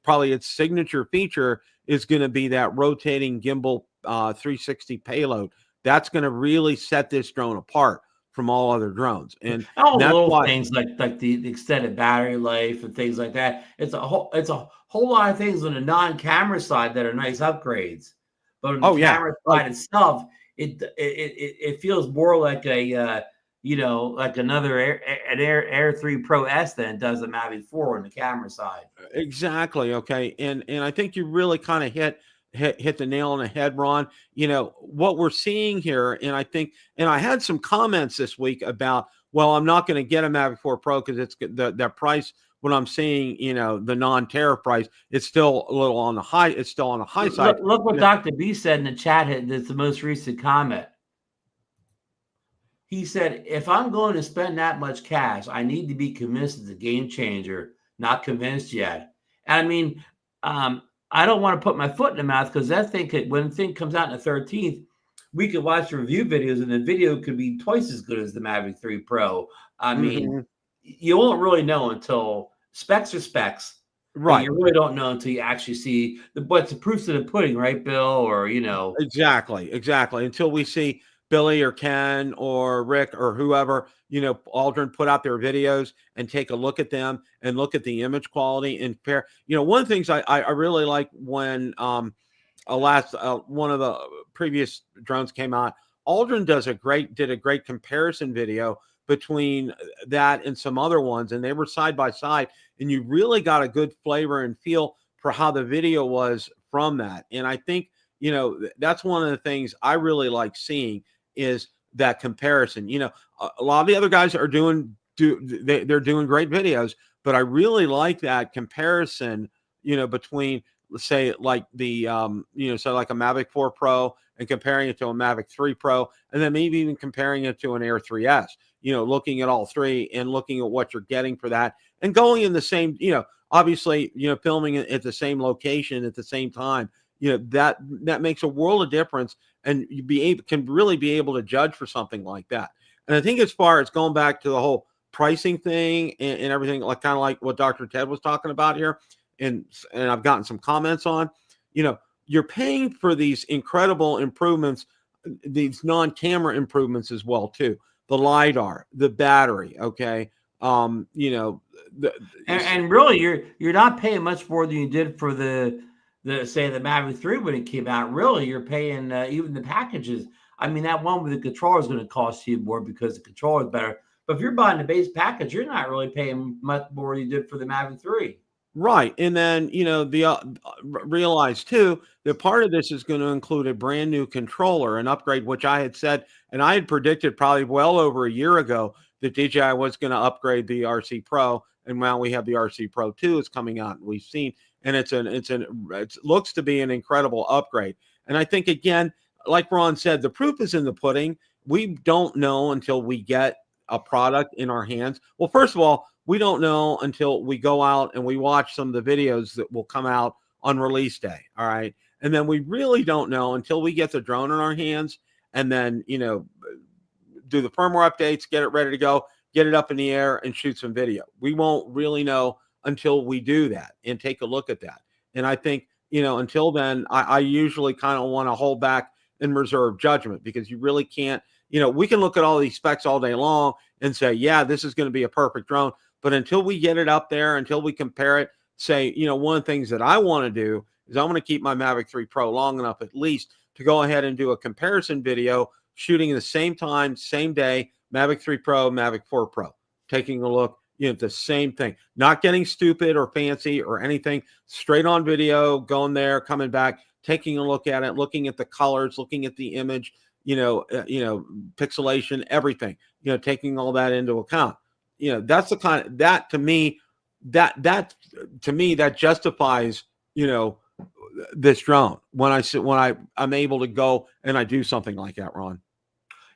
probably its signature feature is going to be that rotating gimbal 360 payload. That's going to really set this drone apart from all other drones. And all the little things like the extended battery life and things like that. It's a whole lot of things on the non-camera side that are nice upgrades. But on the camera side itself, it feels more like like another Air 3 Pro S than it does the Mavic 4 on the camera side. Exactly. Okay. And I think you really kind of hit the nail on the head, Ron. What we're seeing here, and I had some comments this week about, well, I'm not going to get a Mavic 4 Pro because it's the price. When I'm seeing, the non-tariff price, it's still a little on the high. It's still on the high side. Look what Dr. B said in the chat. That's the most recent comment. He said, if I'm going to spend that much cash, I need to be convinced it's a game changer. Not convinced yet. And I mean, I don't want to put my foot in the mouth, because that thing when the thing comes out on the 13th, we could watch the review videos and the video could be twice as good as the Mavic 3 Pro. I mean, you won't really know until specs are specs. Right. You really don't know until you actually see what's the proof's in the pudding, right, Bill? Or, Exactly. Until we see Billy or Ken or Rick or whoever, Aldrin put out their videos and take a look at them and look at the image quality and compare. One of the things I really like when one of the previous drones came out, Aldrin did a great comparison video between that and some other ones, and they were side by side, and you really got a good flavor and feel for how the video was from that. And I think, that's one of the things I really like seeing is that comparison. A lot of the other guys are doing they're doing great videos, but I really like that comparison, between, let's say, like the so like a Mavic 4 Pro and comparing it to a Mavic 3 Pro, and then maybe even comparing it to an Air 3S, looking at all three and looking at what you're getting for that, and going in the same, obviously, filming it at the same location at the same time, that makes a world of difference, and can really be able to judge for something like that. And I think as far as going back to the whole pricing thing and everything, like kind of like what Dr. Ted was talking about here, and I've gotten some comments on, you're paying for these incredible improvements, these non-camera improvements as well too. The LiDAR, the battery, okay. And really you're not paying much more than you did for the say the Mavic 3 when it came out. Really, you're paying even the packages. I mean, that one with the controller is going to cost you more because the controller is better. But if you're buying the base package, you're not really paying much more than you did for the Mavic 3. Right. And then, realize too that part of this is going to include a brand new controller, an upgrade, which I had said, and I had predicted probably well over a year ago that DJI was going to upgrade the RC Pro. And now we have the RC Pro 2 is coming out. We've seen, and it looks to be an incredible upgrade. And I think, again, like Ron said, the proof is in the pudding. We don't know until we get a product in our hands. Well, first of all, we don't know until we go out and we watch some of the videos that will come out on release day. All right. And then we really don't know until we get the drone in our hands and then, do the firmware updates, get it ready to go, get it up in the air and shoot some video. We won't really know until we do that and take a look at that. And I think, until then, I usually kind of want to hold back and reserve judgment, because you really can't, we can look at all these specs all day long and say, yeah, this is going to be a perfect drone. But until we get it up there, until we compare it, say, one of the things that I want to do is I want to keep my Mavic 3 Pro long enough at least to go ahead and do a comparison video, shooting at the same time, same day, Mavic 3 Pro, Mavic 4 Pro, taking a look, the same thing, not getting stupid or fancy or anything, straight on video, going there, coming back, taking a look at it, looking at the colors, looking at the image, pixelation, everything, taking all that into account. That's the kind of, that to me that justifies, this drone when I'm able to go and I do something like that, Ron.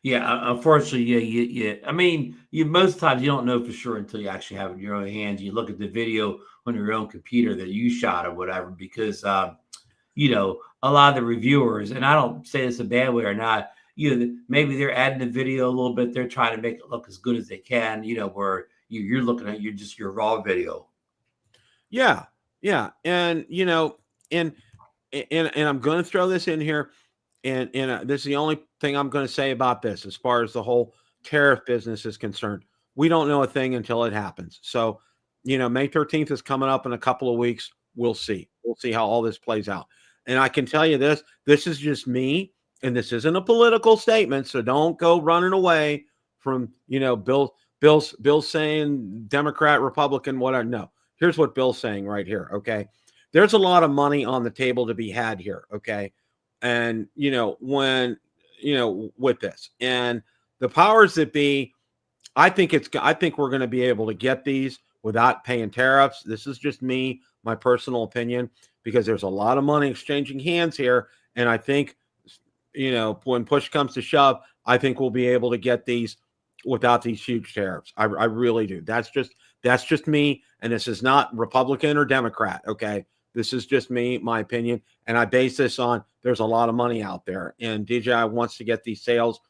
Yeah, unfortunately, yeah. I mean, most times you don't know for sure until you actually have it in your own hands. You look at the video on your own computer that you shot or whatever, because a lot of the reviewers, and I don't say this a bad way or not, maybe they're adding the video a little bit. They're trying to make it look as good as they can, where you're looking at your raw video. Yeah. Yeah. And, and I'm going to throw this in here. And this is the only thing I'm going to say about this as far as the whole tariff business is concerned. We don't know a thing until it happens. So, May 13th is coming up in a couple of weeks. We'll see. We'll see how all this plays out. And I can tell you this is just me. And this isn't a political statement, so don't go running away from, Bill's saying Democrat, Republican, whatever. No, here's what Bill's saying right here, okay? There's a lot of money on the table to be had here, okay? And, when, with this. And the powers that be, I think we're going to be able to get these without paying tariffs. This is just me, my personal opinion, because there's a lot of money exchanging hands here. And I think, when push comes to shove, I think we'll be able to get these without these huge tariffs. I really do. That's just me. And this is not Republican or Democrat. Okay. This is just me, my opinion. And I base this on, there's a lot of money out there and DJI wants to get these sales.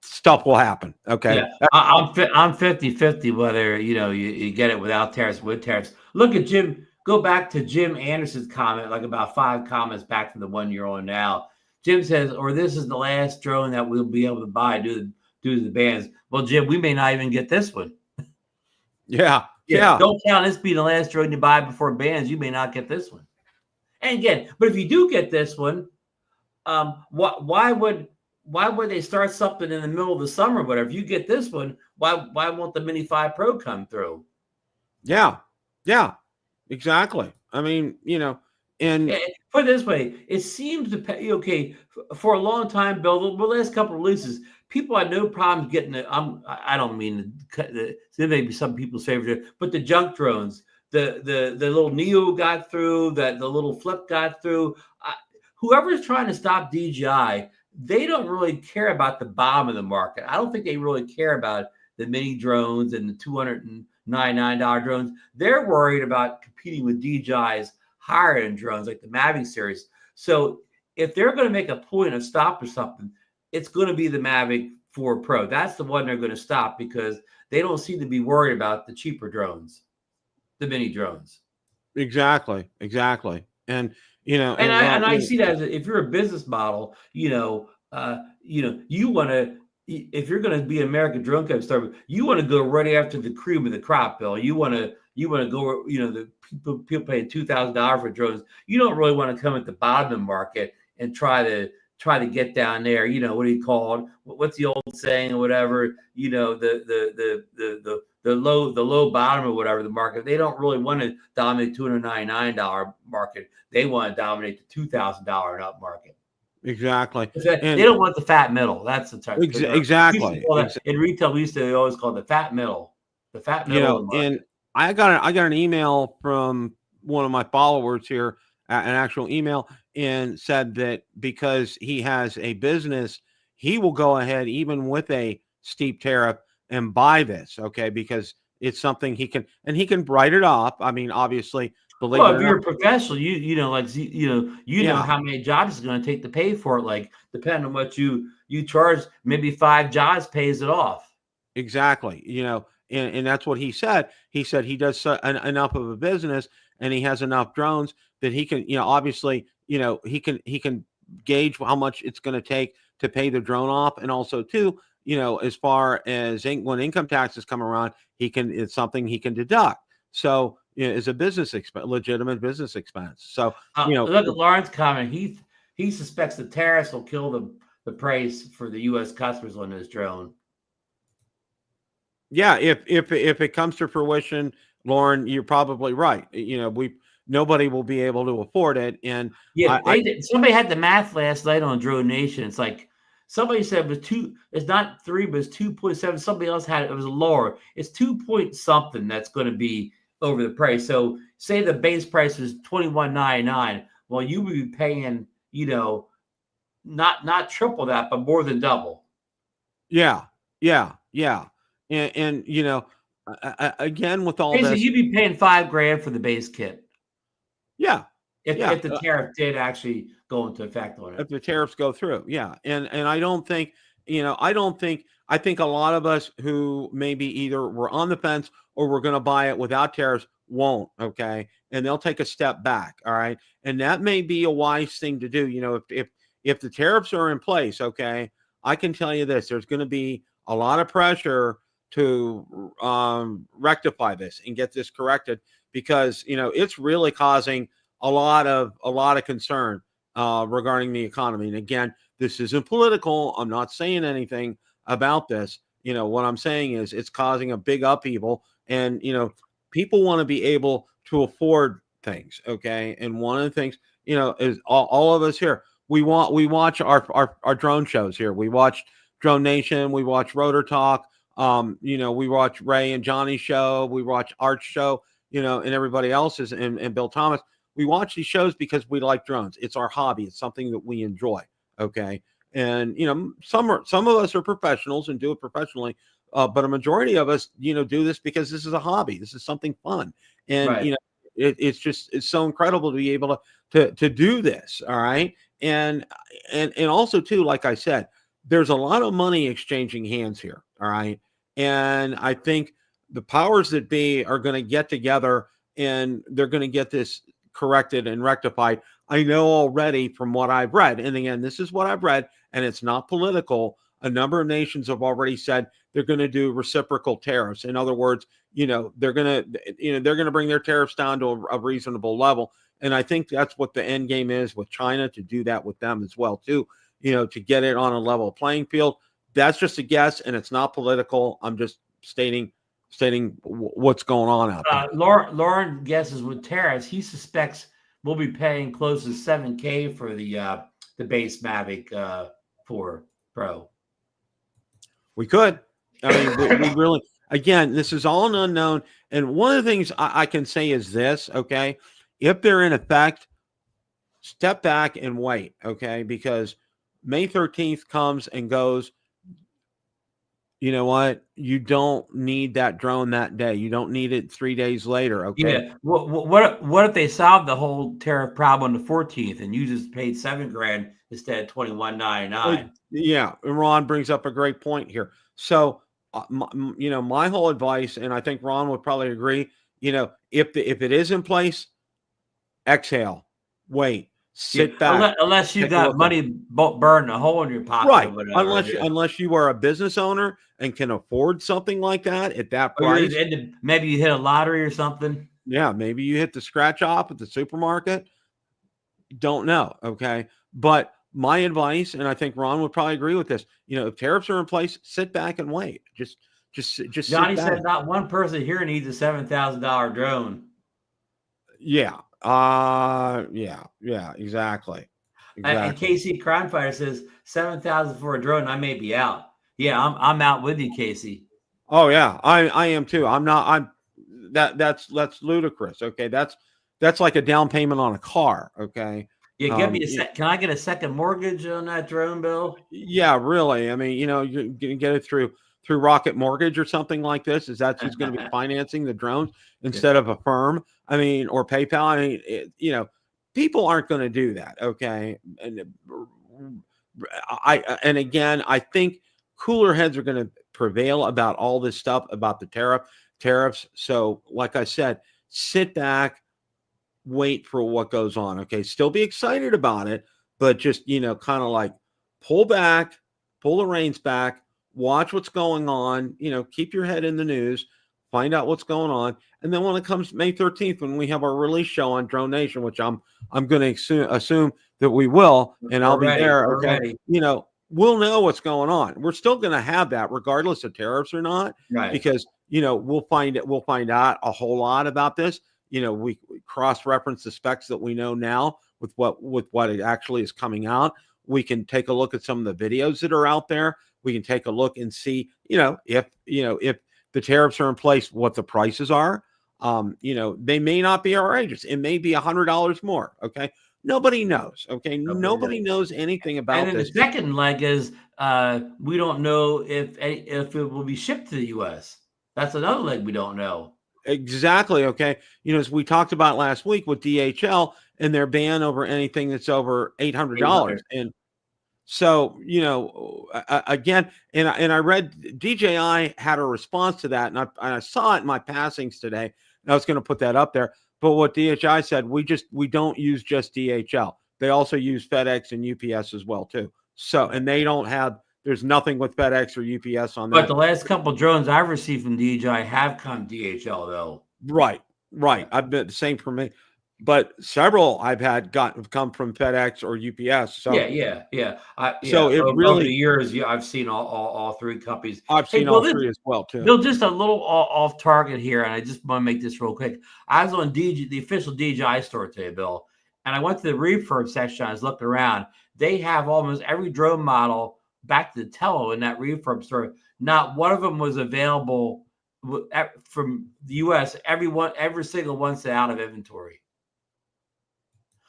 Stuff will happen. Okay. Yeah. I'm 50-50 whether, you get it without tariffs, with tariffs. Look at Jim. Go back to Jim Anderson's comment, like about 5 comments back from the one you're on now. Jim says, or this is the last drone that we'll be able to buy due to the bans. Well, Jim, we may not even get this one. Yeah. Don't count this being the last drone you buy before bans. You may not get this one. And again, but if you do get this one, why would they start something in the middle of the summer? But if you get this one, why won't the Mini 5 Pro come through? Yeah. Exactly. I mean, and put it this way, it seems to pay, okay, for a long time, Bill, the last couple of releases, people had no problems getting it. I don't mean there may be some people's favorite, but the junk drones, the little Neo got through, the little Flip got through. Whoever's trying to stop DJI, they don't really care about the bottom of the market. I don't think they really care about the mini drones and the $299 drones. They're worried about competing with DJI's higher end drones like the Mavic series. So if they're going to make a point of stopping something, it's going to be the Mavic 4 Pro. That's the one they're going to stop because they don't seem to be worried about the cheaper drones, the mini drones. Exactly. And I see that as if you're a business model, you want to, if you're going to be an American drone company startup, you want to go right after the cream of the crop, Bill. You want to go, the people paying $2,000 for drones. You don't really want to come at the bottom of the market and try to get down there. What do you call it? What's the old saying or whatever? The low bottom or whatever the market. They don't really want to dominate $299 market. They want to dominate the $2,000 and up market. Exactly. They don't want the fat middle. That's the term. Exactly. In retail, we used to always call it the fat middle. The fat middle of the market. And I got an email from one of my followers here, an actual email, and said that because he has a business, he will go ahead even with a steep tariff and buy this, okay, because it's something he can write it off. I mean, obviously, if you're a professional, you know how many jobs it's going to take to pay for it. Like, depending on what you charge, maybe 5 jobs pays it off. Exactly. And that's what he said. He said he does enough of a business and he has enough drones that he can, obviously, he can gauge how much it's going to take to pay the drone off. And also too, as far as when income taxes come around, it's something he can deduct. So it's a legitimate business expense. So, look at Lauren's comment. He suspects the tariffs will kill the price for the U.S. customers on this drone. Yeah, if it comes to fruition, Lauren, you're probably right. Nobody will be able to afford it. And somebody had the math last night on Drone Nation. It's like somebody said it was 2. It's not 3, but it's 2.7. Somebody else had it was lower. It's 2 point something that's going to be over the price. So say the base price is $21.99. Well, you would be paying, not triple that, but more than double. Yeah. And again, with all this, you'd be paying $5,000 for the base kit. Yeah. If the tariff did actually go into effect on it. If the tariffs go through. Yeah. And I don't think, I think a lot of us who maybe either were on the fence or we're going to buy it without tariffs won't. Okay. And they'll take a step back. All right. And that may be a wise thing to do. If the tariffs are in place, okay, I can tell you this, there's going to be a lot of pressure to rectify this and get this corrected because, it's really causing a lot of concern regarding the economy. And again, this isn't political. I'm not saying anything about this. What I'm saying is it's causing a big upheaval and, people want to be able to afford things. Okay. And one of the things, is all of us here, we watch our drone shows here. We watch Drone Nation. We watch Rotor Talk. We watch Ray and Johnny's show. We watch Art's show, and everybody else's and Bill Thomas. We watch these shows because we like drones. It's our hobby. It's something that we enjoy. Okay. And, some of us are professionals and do it professionally. But a majority of us, do this because this is a hobby. This is something fun. And, right. It's so incredible to be able to do this. All right. And also too, like I said, there's a lot of money exchanging hands here. All right. And I think the powers that be are going to get together and they're going to get this corrected and rectified. I know already from what I've read. And again, this is what I've read and it's not political. A number of nations have already said they're going to do reciprocal tariffs. In other words, they're going to bring their tariffs down to a reasonable level. And I think that's what the end game is with China, to do that with them as well, too, to get it on a level playing field. That's just a guess, and it's not political. I'm just stating what's going on out there. Lauren guesses with tariffs, he suspects we'll be paying close to $7,000 for the base Mavic 4 Pro. We could. I mean, we really, again, this is all an unknown. And one of the things I can say is this, okay, if they're in effect, step back and wait, okay, because May 13th comes and goes. you know what? You don't need that drone that day. You don't need it 3 days later. Okay. Yeah. What if they solved the whole tariff problem on the 14th and you just paid $7,000 instead of $21,999? Yeah, Ron brings up a great point here. So, my whole advice, and I think Ron would probably agree. If it is in place, exhale, wait, Yeah. sit back, Unless you take a got look at it. money burning a hole in your pocket or Right, whatever. unless you are a business owner and can afford something like that at that Or you're price. maybe you hit a lottery or something. Yeah, maybe you hit the scratch off at the supermarket. Don't know. Okay. But my advice, and I think Ron would probably agree with this, if tariffs are in place, sit back and wait. Just sit Johnny back. said not one person here needs a $7,000 drone. Yeah. Yeah, exactly. And Exactly. Casey Crime Fighter says 7,000 for a drone. I may be out. Yeah, I'm out with you, Casey. Oh yeah, I am too. That's ludicrous. Okay. That's like a down payment on a car. Okay. Yeah, give me can I get a second mortgage on that drone, Bill? Yeah, really. I mean, you can get it through Rocket Mortgage or something like this. Is that who's going to be financing the drones instead of a firm? I mean, or PayPal. I mean, people aren't going to do that. Okay, and again, I think cooler heads are going to prevail about all this stuff about the tariffs. So, like I said, sit back, wait for what goes on. Okay, still be excited about it, but just kind of like pull back, pull the reins back, watch what's going on. Keep your head in the news, find out what's going on, and then when it comes May 13th, when we have our release show on Drone Nation, which I'm going to assume that we will, and I'll be there. Okay, we'll know what's going on. We're still going to have that regardless of tariffs or not, Right. because we'll find out a whole lot about this. We cross-reference the specs that we know now with what it actually is coming out. We can take a look at some of the videos that are out there. We can take a look and see, if the tariffs are in place, what the prices are. They may not be outrageous. It may be $100 more. Okay. Nobody knows. Okay. Nobody knows anything about and then this. The second leg is we don't know if it will be shipped to the U.S. That's another leg we don't know. Exactly. Okay. As we talked about last week with DHL and their ban over anything that's over $800. And so, again, and I read DJI had a response to that, and I saw it in my passings today. And I was going to put that up there. But what DJI said, we don't use just DHL. They also use FedEx and UPS as well, too. So, and they don't have, there's nothing with FedEx or UPS on that. But the last couple of drones I've received from DJI have come DHL, though. Right. I've been the same for me. But several I've had come from FedEx or UPS. So yeah. So it over really, the years, I've seen all three companies. I've seen all three as well too. Bill, just a little off target here, and I just want to make this real quick. I was on the official DJI store today, Bill, and I went to the refurb section. I was looking around. They have almost every drone model back to the tello in that refurb store. Not one of them was available from the U.S. Every single one's out of inventory.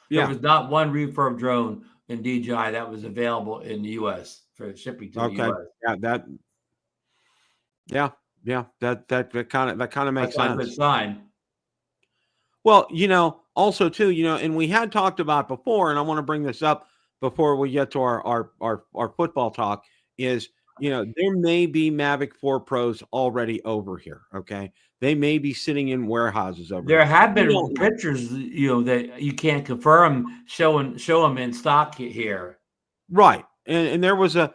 There was not one refurb drone in DJI that was available in the U.S. for shipping to the U.S. That kind of makes sense. That's a good sign. Well, also too, and we had talked about before, and I want to bring this up before we get to our football talk, is there may be Mavic 4 Pros already over here. Okay. They may be sitting in warehouses over there. There have been pictures, that you can't confirm showing them in stock here. Right. And there was a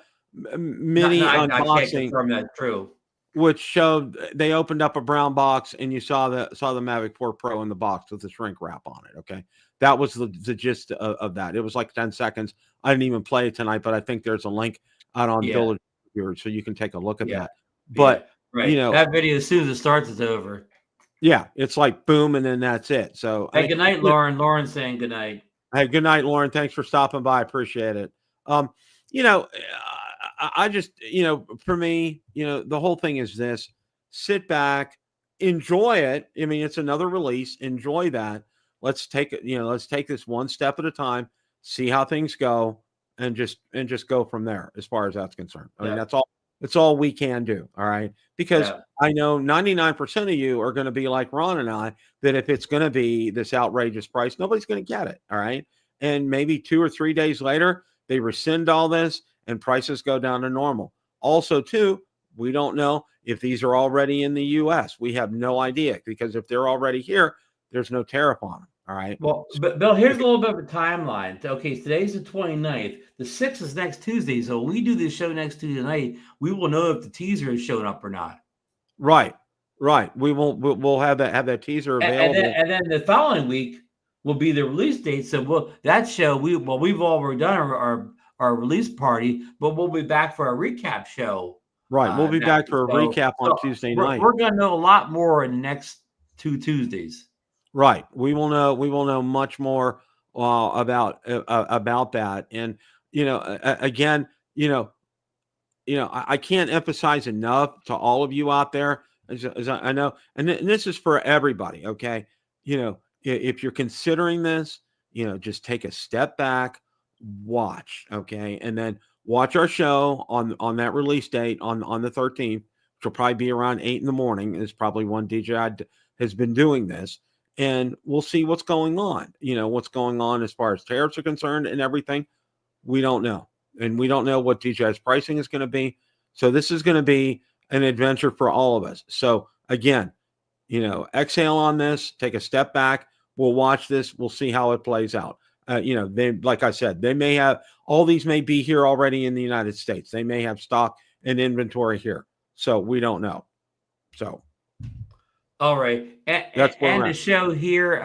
mini unboxing. I can't confirm that's true. Which showed they opened up a brown box and you saw the Mavic 4 Pro in the box with the shrink wrap on it. Okay. That was the gist of that. It was like 10 seconds. I didn't even play it tonight, but I think there's a link out on Village here, so you can take a look at that. But right. That video, as soon as it starts, it's over. Yeah, it's like boom, and then that's it. So hey, good night, Lauren. Lauren's saying good night. Hey, good night, Lauren. Thanks for stopping by. I appreciate it. I just, for me, the whole thing is this: sit back, enjoy it. I mean, it's another release. Enjoy that. Let's take it. Let's take this one step at a time. See how things go, and just go from there. As far as that's concerned, I mean, that's all. It's all we can do. All right. Because Yeah. I know 99% of you are going to be like Ron and I, that if it's going to be this outrageous price, nobody's going to get it. All right. And maybe 2 or 3 days later, they rescind all this and prices go down to normal. Also, too, we don't know if these are already in the US. We have no idea, because if they're already here, there's no tariff on them. All right. Well, but Bill, here's a little bit of a timeline. Okay, today's the 29th. The 6th is next Tuesday. So when we do this show next Tuesday night, we will know if the teaser is showing up or not. Right. Right. We'll have that teaser available. And then the following week will be the release date. So that show we've already done our release party, but we'll be back for a recap show. Right. We'll be back for a recap on Tuesday night. We're going to know a lot more in the next 2 Tuesdays. Right. We will know much more about that. And, again, I can't emphasize enough to all of you out there, as I know, and this is for everybody. Okay. If you're considering this, just take a step back, watch. Okay. And then watch our show on that release date on the 13th, which will probably be around 8 in the morning, is probably when DJI has been doing this. And we'll see what's going on, what's going on as far as tariffs are concerned and everything. We don't know. And we don't know what DJI's pricing is going to be. So this is going to be an adventure for all of us. So again, exhale on this, take a step back. We'll watch this. We'll see how it plays out. They, like I said, they may have, all these may be here already in the United States. They may have stock and inventory here. So we don't know. So. All right, and the show here.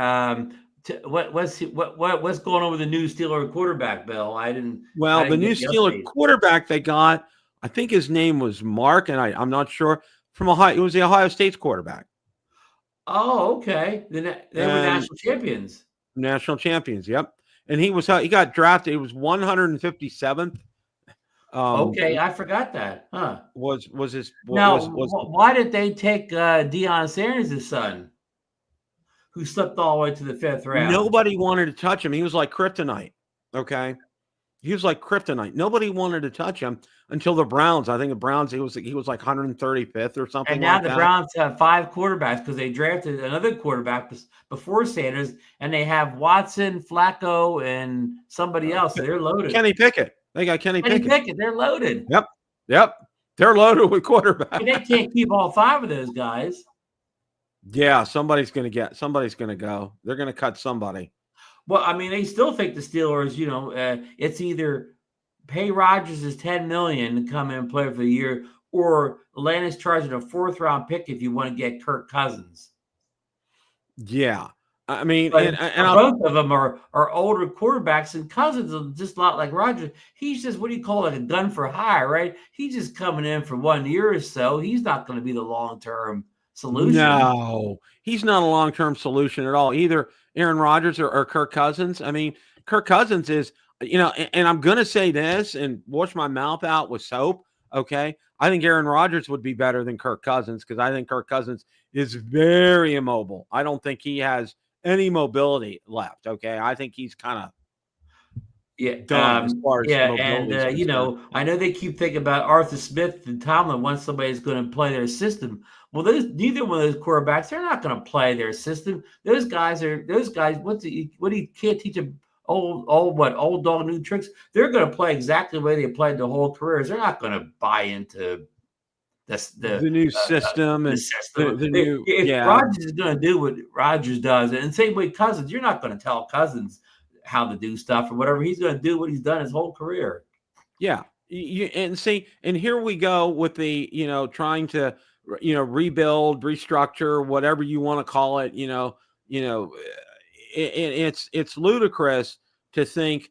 What's going on with the new Steeler quarterback, Bill? The new Steeler quarterback they got, I think his name was Mark, and I'm not sure, from Ohio. It was the Ohio State's quarterback. Oh, okay. They were national champions. National champions, yep. And he got drafted. He was 157th. Okay, I forgot that. Huh? Why did they take Deion Sanders' son, who slipped all the way to the 5th round? Nobody wanted to touch him. He was like kryptonite. Okay, he was like kryptonite. Nobody wanted to touch him until the Browns. I think the Browns. He was like 135th or something. And now the Browns have 5 quarterbacks because they drafted another quarterback before Sanders, and they have Watson, Flacco, and somebody else. They're loaded. Kenny Pickett. They got Kenny Pickett. They're loaded. Yep. They're loaded with quarterbacks. And they can't keep all 5 of those guys. Yeah, somebody's going to go. They're going to cut somebody. Well, I mean, they still think the Steelers, it's either pay Rodgers his $10 million to come in and play for the year, or Atlanta's charging a 4th round pick if you want to get Kirk Cousins. Yeah. I mean, and both of them are older quarterbacks, and Cousins is just a lot like Rodgers. He's just, what do you call it, a gun for hire, right? He's just coming in for 1 year or so. He's not going to be the long-term solution. No, he's not a long-term solution at all, either Aaron Rodgers or Kirk Cousins. I mean, Kirk Cousins is, and I'm going to say this and wash my mouth out with soap, okay? I think Aaron Rodgers would be better than Kirk Cousins, because I think Kirk Cousins is very immobile. I don't think he has any mobility left. Okay. I think he's kind of done as far as mobility. I know they keep thinking about Arthur Smith and Tomlin once somebody's going to play their system. Well, neither one of those quarterbacks, they're not going to play their system. Those guys, what he can't teach them old dog new tricks. They're going to play exactly the way they played the whole careers. They're not going to buy into the new system and the new. If Rodgers is going to do what Rodgers does, and same way Cousins, you're not going to tell Cousins how to do stuff or whatever. He's going to do what he's done his whole career. Yeah, and here we go with the trying to rebuild, restructure, whatever you want to call it. It's ludicrous to think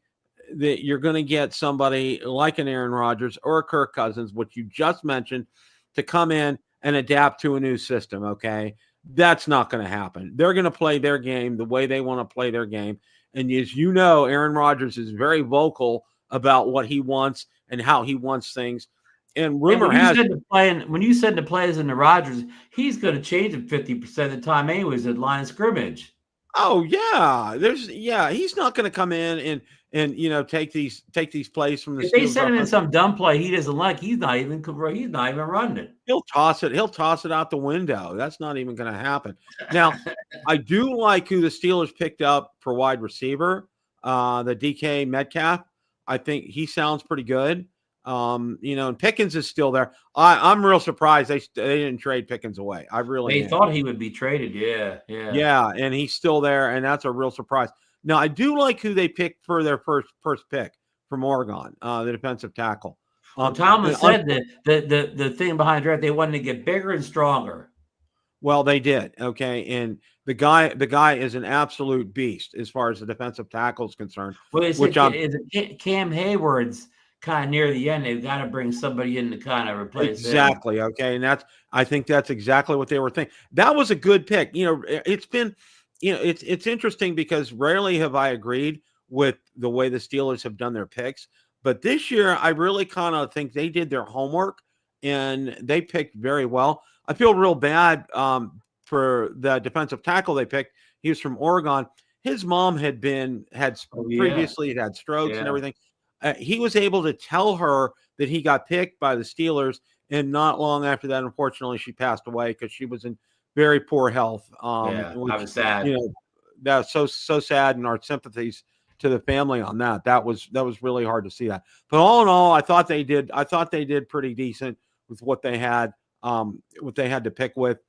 that you're going to get somebody like an Aaron Rodgers or a Kirk Cousins, which you just mentioned, to come in and adapt to a new system. Okay. That's not going to happen. They're going to play their game the way they want to play their game. And as you know, Aaron Rodgers is very vocal about what he wants and how he wants things. And rumor has when you said to play as in the Rodgers, he's going to change it 50% of the time anyways at line of scrimmage. Oh yeah, he's not going to come in and take these plays from the If they Steelers send him in offense. some dumb play he doesn't like, he's not even running it. He'll toss it. He'll toss it out the window. That's not even going to happen. Now, I do like who the Steelers picked up for wide receiver, the DK Metcalf. I think he sounds pretty good. And Pickens is still there. I'm real surprised they didn't trade Pickens away. I really They am. thought he would be traded. Yeah. Yeah, and he's still there, and that's a real surprise. Now, I do like who they picked for their first pick from Oregon, the defensive tackle. Well, Tomlin said that the thing behind draft, they wanted to get bigger and stronger. Well, they did. Okay. And the guy is an absolute beast as far as the defensive tackle is concerned. Well, Cam Hayward's kind of near the end. They've got to bring somebody in to kind of replace exactly. him. Okay. And I think that's exactly what they were thinking. That was a good pick. It's been, it's interesting because rarely have I agreed with the way the Steelers have done their picks. But this year, I really kind of think they did their homework and they picked very well. I feel real bad for the defensive tackle they picked. He was from Oregon. His mom had previously had strokes and everything. He was able to tell her that he got picked by the Steelers, and not long after that, unfortunately, she passed away because she was in very poor health. I was sad. That's so sad, and our sympathies to the family on that. That was really hard to see that. But all in all, I thought they did pretty decent with what they had. What they had to pick with.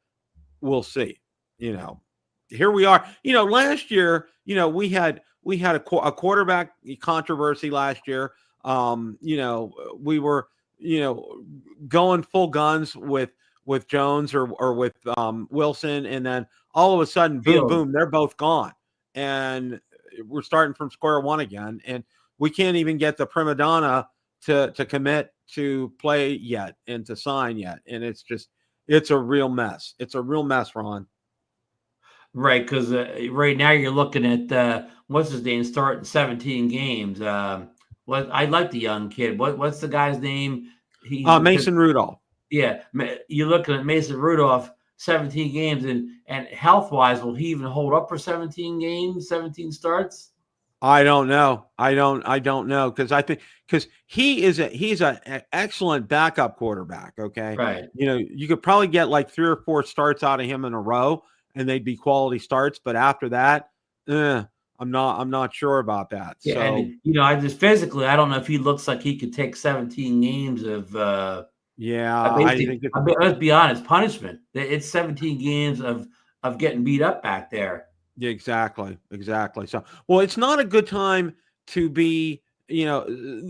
We'll see. Here we are. Last year, we had a quarterback controversy last year. We were, going full guns with Jones or with Wilson, and then all of a sudden, boom, they're both gone, and we're starting from square one again, and we can't even get the prima donna to commit to play yet and to sign yet. And it's a real mess. It's a real mess, Ron. Right. Because right now you're looking at what's his name starting 17 games. I like the young kid. What's the guy's name? Mason Rudolph. Yeah. You're looking at Mason Rudolph, 17 games, and health wise, will he even hold up for 17 games, 17 starts? I don't know. I don't know because he's an excellent backup quarterback. Okay. Right. You could probably get like 3 or 4 starts out of him in a row and they'd be quality starts. But after that, I'm not sure about that. Yeah. So, and, I just physically, I don't know if he looks like he could take 17 games of, let's be honest, punishment. It's 17 games of getting beat up back there. Exactly. So, well, it's not a good time to be,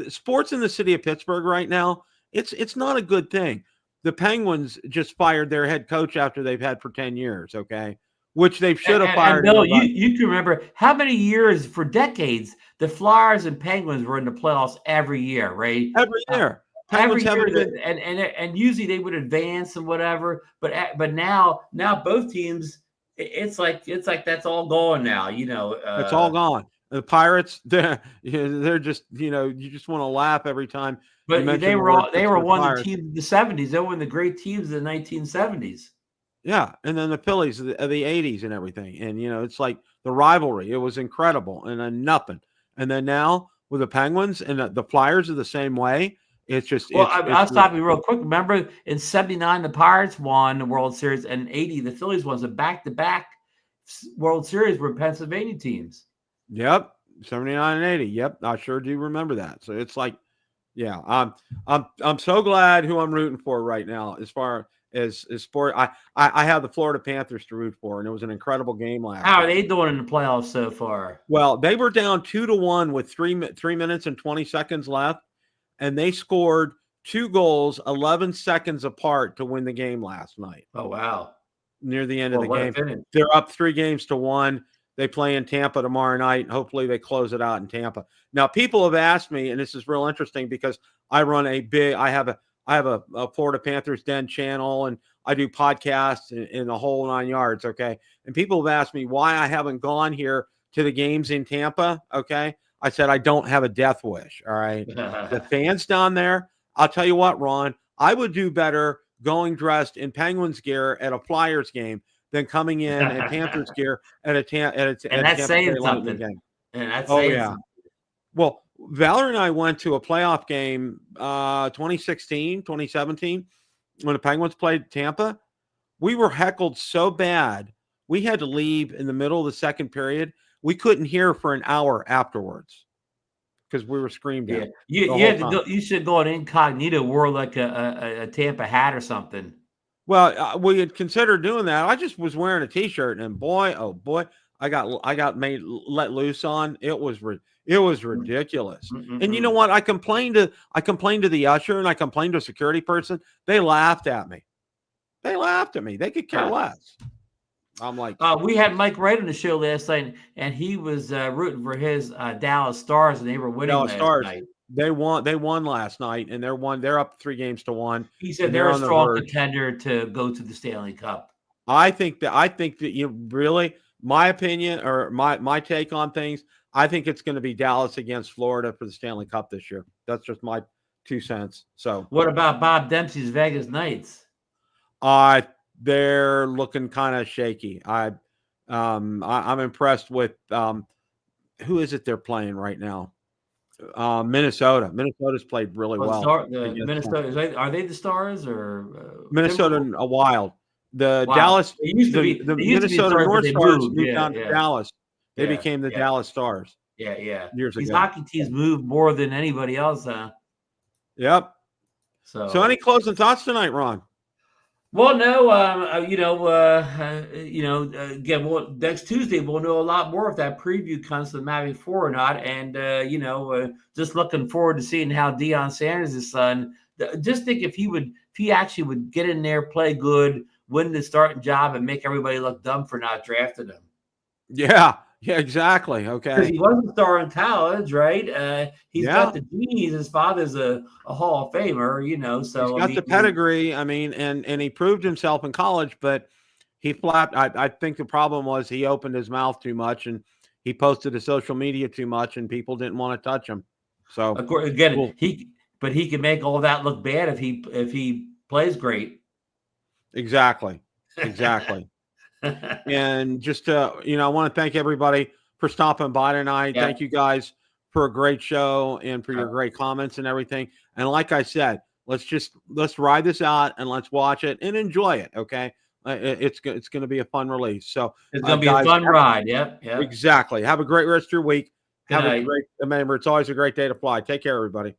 sports in the city of Pittsburgh right now. It's not a good thing. The Penguins just fired their head coach after they've had for 10 years. Okay. Which they should have fired. And Bill, you can remember how many years for decades, the Flyers and Penguins were in the playoffs every year, right? Every year. And usually they would advance and whatever, but now both teams, it's like that's all gone now. It's all gone. The Pirates, they're just you just want to laugh every time. But they were one of the teams in the 70s. They were one of the great teams in the 1970s. Yeah, and then the Phillies of the 80s and everything, and it's like the rivalry. It was incredible, and then nothing. And then now with the Penguins and the Flyers are the same way. It's just. Well, I'll stop you real quick. Remember, in '79, the Pirates won the World Series, and '80, the Phillies won. A back-to-back World Series were Pennsylvania teams. Yep, 79 and 80. Yep, I sure do remember that. So it's like, yeah, I'm so glad who I'm rooting for right now. As far as sport, I have the Florida Panthers to root for, and it was an incredible game last. How are they doing in the playoffs so far? Well, they were down 2-1 with 3 minutes and 20 seconds left. And they scored 2 goals 11 seconds apart to win the game last night. Oh, wow. Near the end of the game. They're up 3-1. They play in Tampa tomorrow night. Hopefully they close it out in Tampa. Now, people have asked me, and this is real interesting because I have a Florida Panthers Den channel, and I do podcasts in the whole 9 yards, okay? And people have asked me why I haven't gone here to the games in Tampa, okay? I said, I don't have a death wish. All right. The fans down there, I'll tell you what, Ron, I would do better going dressed in Penguins gear at a Flyers game than coming in Panthers gear at a and Tampa that's Bay saying Lightning something. game. And that's Oh saying yeah. something. Well, Valerie and I went to a playoff game 2016, 2017 when the Penguins played Tampa. We were heckled so bad we had to leave in the middle of the second period. We couldn't hear for an hour afterwards because we were screamed at. You have to go. You should go on incognito, wear like a Tampa hat or something. Well, we had considered doing that. I just was wearing a T-shirt, and boy, oh boy, I got made let loose on. It was ridiculous. And you know what? I complained to the usher, and I complained to a security person. They laughed at me. They could care less. I'm like, we had Mike Wright on the show last night, and he was rooting for his Dallas Stars, and they were winning last night. They won last night, and they're up 3-1. He said they're a strong contender to go to the Stanley Cup. I think that you really, my opinion or my take on things, I think it's going to be Dallas against Florida for the Stanley Cup this year. That's just my 2 cents. So what about Bob Dempsey's Vegas Knights? They're looking kind of shaky. I'm impressed with who is it they're playing right now? Minnesota. Minnesota's played really well. Minnesota, are they the Stars or Minnesota and a Wild? The Dallas, the Minnesota North Stars moved down to Dallas. They became the Dallas Stars. Yeah. Years These ago. hockey teams move more than anybody else, huh? Yep. So any closing thoughts tonight, Ron? Well, no, again, next Tuesday we'll know a lot more if that preview comes to the Mavic 4 or not, and just looking forward to seeing how Deion Sanders' son. Just think if he actually would get in there, play good, win the starting job, and make everybody look dumb for not drafting him. Yeah, exactly. Okay, because he wasn't a star in college, right? He's got the genes. His father's a Hall of Famer, so he's got the pedigree. I mean, and he proved himself in college, but he flapped. I think the problem was he opened his mouth too much and he posted to social media too much, and people didn't want to touch him. So of course, again, he can make all that look bad if he plays great. Exactly. And just I want to thank everybody for stopping by tonight. Thank you guys for a great show and for your great comments and everything. And like I said, let's ride this out and let's watch it and enjoy it. Okay. It's going to be a fun release. So it's going to be a fun ride. Yep. Exactly. Have a great rest of your week. Remember, it's always a great day to fly. Take care, everybody.